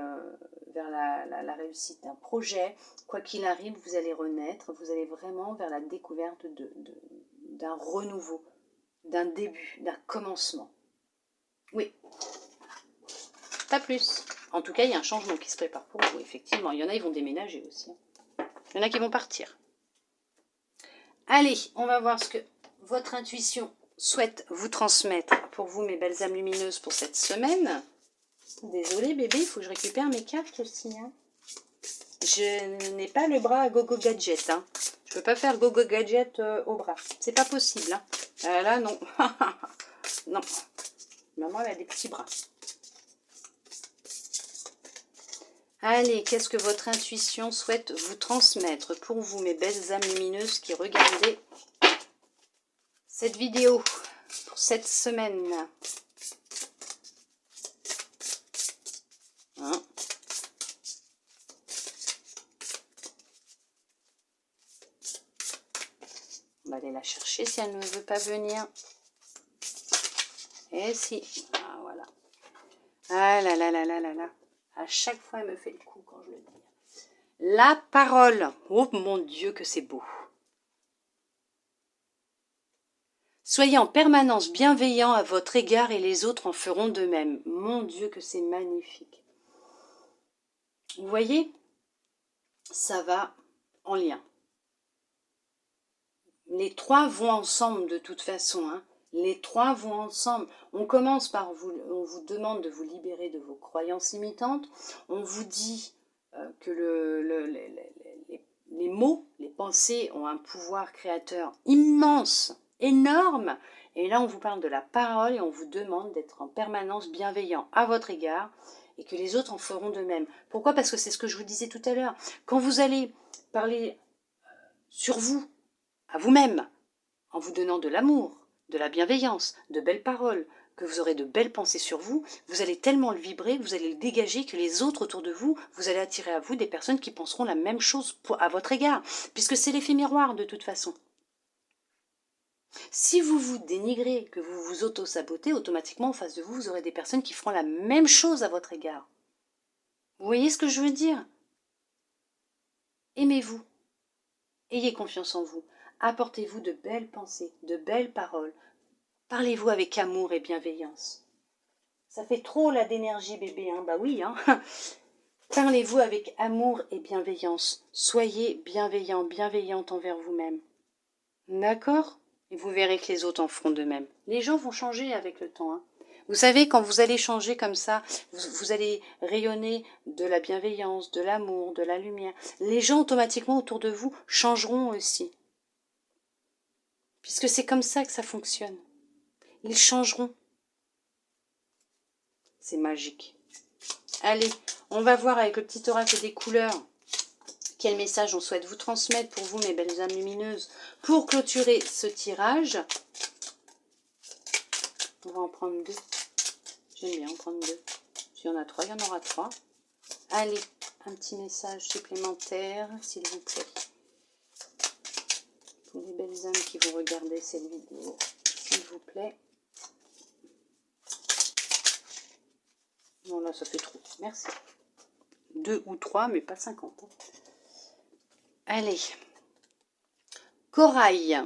vers la réussite d'un projet. Quoi qu'il arrive, vous allez renaître, vous allez vraiment vers la découverte d'un renouveau, d'un début, d'un commencement. Oui, pas plus. En tout cas, il y a un changement qui se prépare pour vous, effectivement. Il y en a, ils vont déménager aussi. Il y en a qui vont partir. Allez, on va voir ce que votre intuition souhaite vous transmettre pour vous, mes belles âmes lumineuses, pour cette semaine. Désolée, bébé, il faut que je récupère mes cartes aussi, hein. Je n'ai pas le bras à gogo gadget, hein. Je peux pas faire gogo gadget au bras. C'est pas possible, hein. Là, non. Non. Maman, elle a des petits bras. Allez, qu'est-ce que votre intuition souhaite vous transmettre pour vous, mes belles âmes lumineuses qui regardez cette vidéo pour cette semaine? Hein? On va aller la chercher si elle ne veut pas venir. Et si. Ah, voilà. Ah là là là là là là. À chaque fois, elle me fait le coup quand je le dis. La parole. Oh mon Dieu, que c'est beau. Soyez en permanence bienveillant à votre égard et les autres en feront de même. Mon Dieu, que c'est magnifique. Vous voyez, ça va en lien. Les trois vont ensemble de toute façon, hein. Les trois vont ensemble. On commence par on vous demande de vous libérer de vos croyances limitantes. On vous dit que les mots, les pensées ont un pouvoir créateur immense, énorme. Et là, on vous parle de la parole et on vous demande d'être en permanence bienveillant à votre égard et que les autres en feront de même. Pourquoi? Parce que c'est ce que je vous disais tout à l'heure. Quand vous allez parler sur vous, à vous-même, en vous donnant de l'amour, de la bienveillance, de belles paroles, que vous aurez de belles pensées sur vous, vous allez tellement le vibrer, vous allez le dégager que les autres autour de vous, vous allez attirer à vous des personnes qui penseront la même chose à votre égard, puisque c'est l'effet miroir de toute façon. Si vous vous dénigrez, que vous vous auto-sabotez, automatiquement en face de vous, vous aurez des personnes qui feront la même chose à votre égard. Vous voyez ce que je veux dire? Aimez-vous. Ayez confiance en vous. Apportez-vous de belles pensées, de belles paroles. Parlez-vous avec amour et bienveillance. Ça fait trop là d'énergie, bébé, hein? Bah oui, hein. Parlez-vous avec amour et bienveillance. Soyez bienveillant, bienveillante envers vous-même. D'accord? Et vous verrez que les autres en feront de même. Les gens vont changer avec le temps, hein. Vous savez, quand vous allez changer comme ça, vous allez rayonner de la bienveillance, de l'amour, de la lumière. Les gens automatiquement autour de vous changeront aussi. Puisque c'est comme ça que ça fonctionne. Ils changeront. C'est magique. Allez, on va voir avec le petit oracle des couleurs quel message on souhaite vous transmettre pour vous, mes belles âmes lumineuses, pour clôturer ce tirage. On va en prendre deux. J'aime bien en prendre deux. S'il y en a trois, il y en aura trois. Allez, un petit message supplémentaire, s'il vous plaît. Pour les belles âmes qui vont regarder cette vidéo, s'il vous plaît. Non, là, ça fait trop. Merci. 2 ou 3, mais pas 50. Allez. Corail.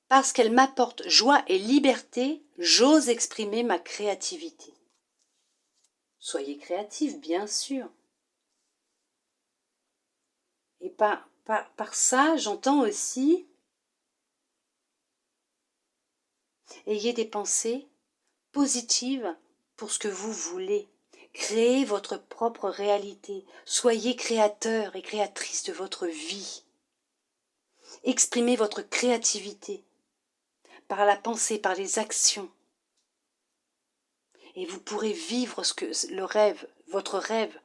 Parce qu'elle m'apporte joie et liberté, j'ose exprimer ma créativité. Soyez créatif, bien sûr. par ça, j'entends aussi, ayez des pensées positives pour ce que vous voulez. Créez votre propre réalité. Soyez créateur et créatrice de votre vie. Exprimez votre créativité par la pensée, par les actions. Et vous pourrez vivre le rêve, votre rêve,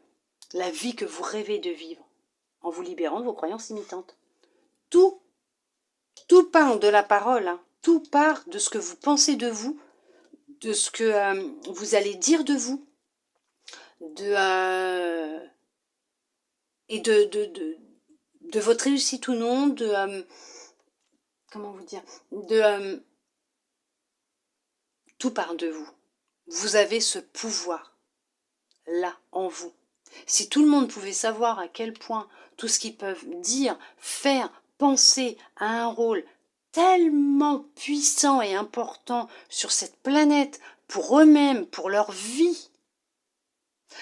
la vie que vous rêvez de vivre, en vous libérant de vos croyances limitantes. Tout part de la parole, hein. Tout part de ce que vous pensez de vous, de ce que vous allez dire de vous, et de votre réussite ou non, comment vous dire, tout part de vous. Vous avez ce pouvoir là en vous. Si tout le monde pouvait savoir à quel point tout ce qu'ils peuvent dire, faire, penser a un rôle tellement puissant et important sur cette planète, pour eux-mêmes, pour leur vie.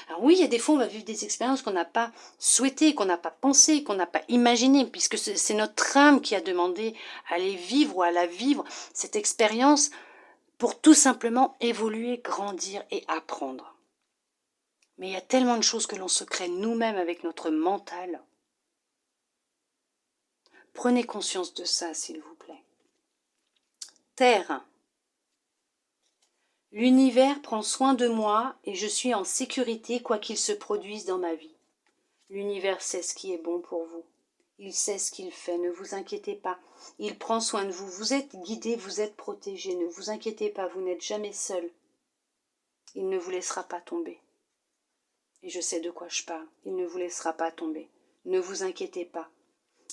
Alors oui, il y a des fois, on va vivre des expériences qu'on n'a pas souhaitées, qu'on n'a pas pensées, qu'on n'a pas imaginées, puisque c'est notre âme qui a demandé à les vivre ou à la vivre, cette expérience, pour tout simplement évoluer, grandir et apprendre. Mais il y a tellement de choses que l'on se crée nous-mêmes avec notre mental. Prenez conscience de ça, s'il vous plaît. Terre. L'univers prend soin de moi et je suis en sécurité quoi qu'il se produise dans ma vie. L'univers sait ce qui est bon pour vous. Il sait ce qu'il fait, ne vous inquiétez pas. Il prend soin de vous. Vous êtes guidé, vous êtes protégé. Ne vous inquiétez pas, vous n'êtes jamais seul. Il ne vous laissera pas tomber. Et je sais de quoi je parle. Il ne vous laissera pas tomber. Ne vous inquiétez pas.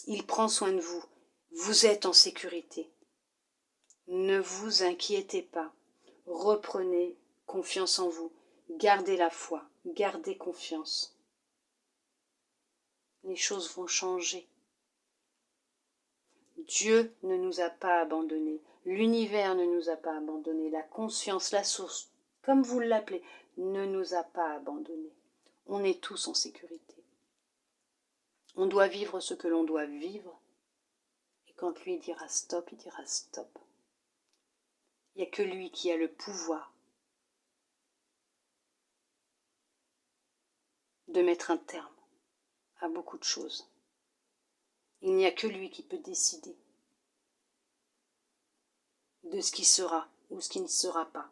Il prend soin de vous. Vous êtes en sécurité. Ne vous inquiétez pas. Reprenez confiance en vous. Gardez la foi. Gardez confiance. Les choses vont changer. Dieu ne nous a pas abandonnés. L'univers ne nous a pas abandonnés. La conscience, la source, comme vous l'appelez, ne nous a pas abandonnés. On est tous en sécurité. On doit vivre ce que l'on doit vivre. Et quand lui dira stop, il dira stop. Il n'y a que lui qui a le pouvoir de mettre un terme à beaucoup de choses. Il n'y a que lui qui peut décider de ce qui sera ou ce qui ne sera pas.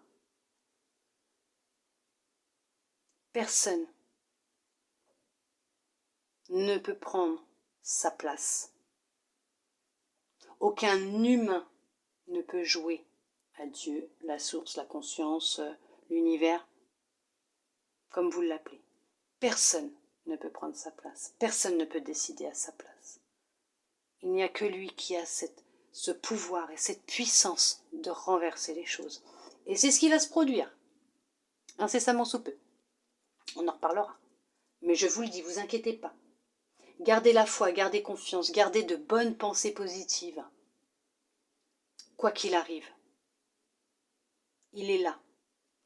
Personne ne peut prendre sa place. Aucun humain ne peut jouer à Dieu, la source, la conscience, l'univers, comme vous l'appelez. Personne ne peut prendre sa place. Personne ne peut décider à sa place. Il n'y a que lui qui a ce pouvoir et cette puissance de renverser les choses. Et c'est ce qui va se produire, incessamment sous peu. On en reparlera. Mais je vous le dis, vous inquiétez pas. Gardez la foi, gardez confiance, gardez de bonnes pensées positives. Quoi qu'il arrive, il est là,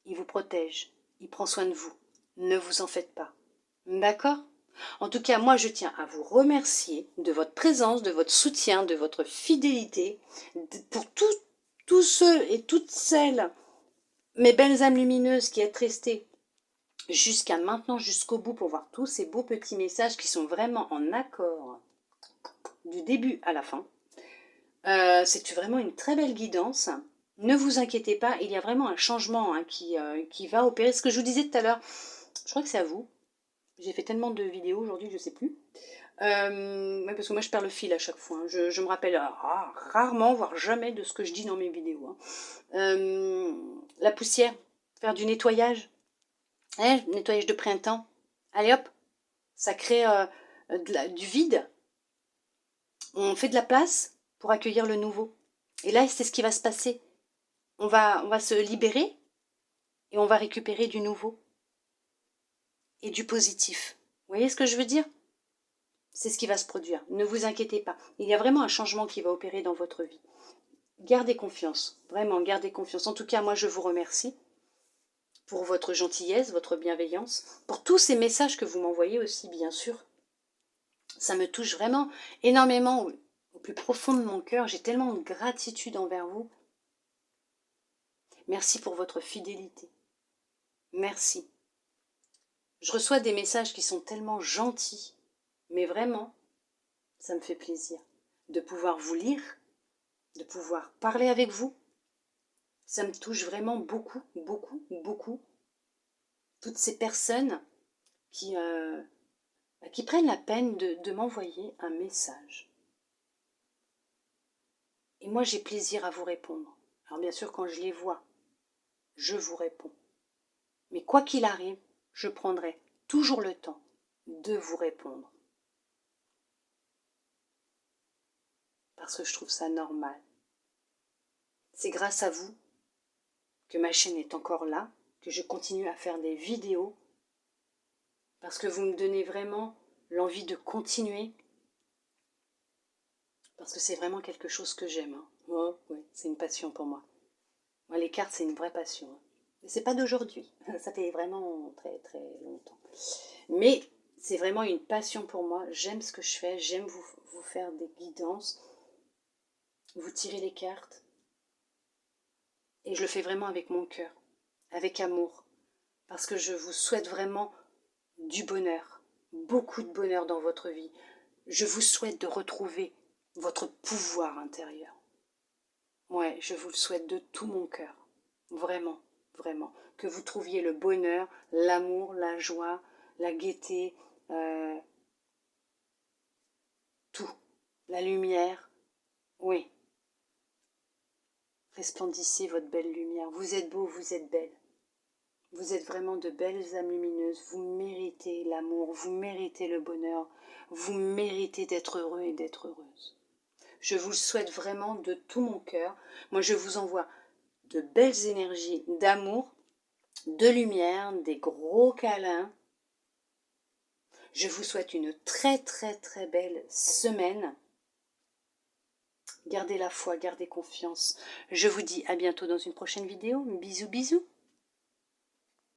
il vous protège, il prend soin de vous. Ne vous en faites pas. D'accord ? En tout cas, moi, je tiens à vous remercier de votre présence, de votre soutien, de votre fidélité, pour tous ceux et toutes celles, mes belles âmes lumineuses qui êtes restées jusqu'à maintenant, jusqu'au bout, pour voir tous ces beaux petits messages qui sont vraiment en accord du début à la fin. C'est vraiment une très belle guidance. Ne vous inquiétez pas, il y a vraiment un changement qui va opérer. Ce que je vous disais tout à l'heure, je crois que c'est à vous. J'ai fait tellement de vidéos aujourd'hui, je ne sais plus. Parce que moi, je perds le fil à chaque fois. Hein. Je me rappelle rarement, voire jamais, de ce que je dis dans mes vidéos. Hein. La poussière, faire du nettoyage. Nettoyage de printemps. Allez hop, ça crée du vide. On fait de la place pour accueillir le nouveau. Et là, c'est ce qui va se passer. On va se libérer et on va récupérer du nouveau et du positif. Vous voyez ce que je veux dire ? C'est ce qui va se produire. Ne vous inquiétez pas. Il y a vraiment un changement qui va opérer dans votre vie. Gardez confiance. Vraiment, gardez confiance. En tout cas, moi, je vous remercie pour votre gentillesse, votre bienveillance, pour tous ces messages que vous m'envoyez aussi, bien sûr. Ça me touche vraiment énormément au plus profond de mon cœur. J'ai tellement de gratitude envers vous. Merci pour votre fidélité. Merci. Je reçois des messages qui sont tellement gentils, mais vraiment, ça me fait plaisir de pouvoir vous lire, de pouvoir parler avec vous. Ça me touche vraiment beaucoup, beaucoup, beaucoup. Toutes ces personnes qui prennent la peine de m'envoyer un message. Et moi, j'ai plaisir à vous répondre. Alors bien sûr, quand je les vois, je vous réponds. Mais quoi qu'il arrive, je prendrai toujours le temps de vous répondre. Parce que je trouve ça normal. C'est grâce à vous que ma chaîne est encore là, que je continue à faire des vidéos, parce que vous me donnez vraiment l'envie de continuer, parce que c'est vraiment quelque chose que j'aime. Hein. Oh, ouais, c'est une passion pour moi. Moi, les cartes, c'est une vraie passion. Hein. Mais c'est pas d'aujourd'hui, ça fait vraiment très très longtemps. Mais c'est vraiment une passion pour moi, j'aime ce que je fais, j'aime vous faire des guidances, vous tirer les cartes, et je le fais vraiment avec mon cœur, avec amour, parce que je vous souhaite vraiment du bonheur, beaucoup de bonheur dans votre vie. Je vous souhaite de retrouver votre pouvoir intérieur. Ouais, je vous le souhaite de tout mon cœur. Vraiment, vraiment. Que vous trouviez le bonheur, l'amour, la joie, la gaieté, tout. La lumière. Oui. Resplendissez votre belle lumière. Vous êtes beau, vous êtes belle. Vous êtes vraiment de belles âmes lumineuses. Vous méritez l'amour, vous méritez le bonheur. Vous méritez d'être heureux et d'être heureuse. Je vous le souhaite vraiment de tout mon cœur. Moi, je vous envoie de belles énergies d'amour, de lumière, des gros câlins. Je vous souhaite une très très très belle semaine. Gardez la foi, gardez confiance. Je vous dis à bientôt dans une prochaine vidéo. Bisous bisous.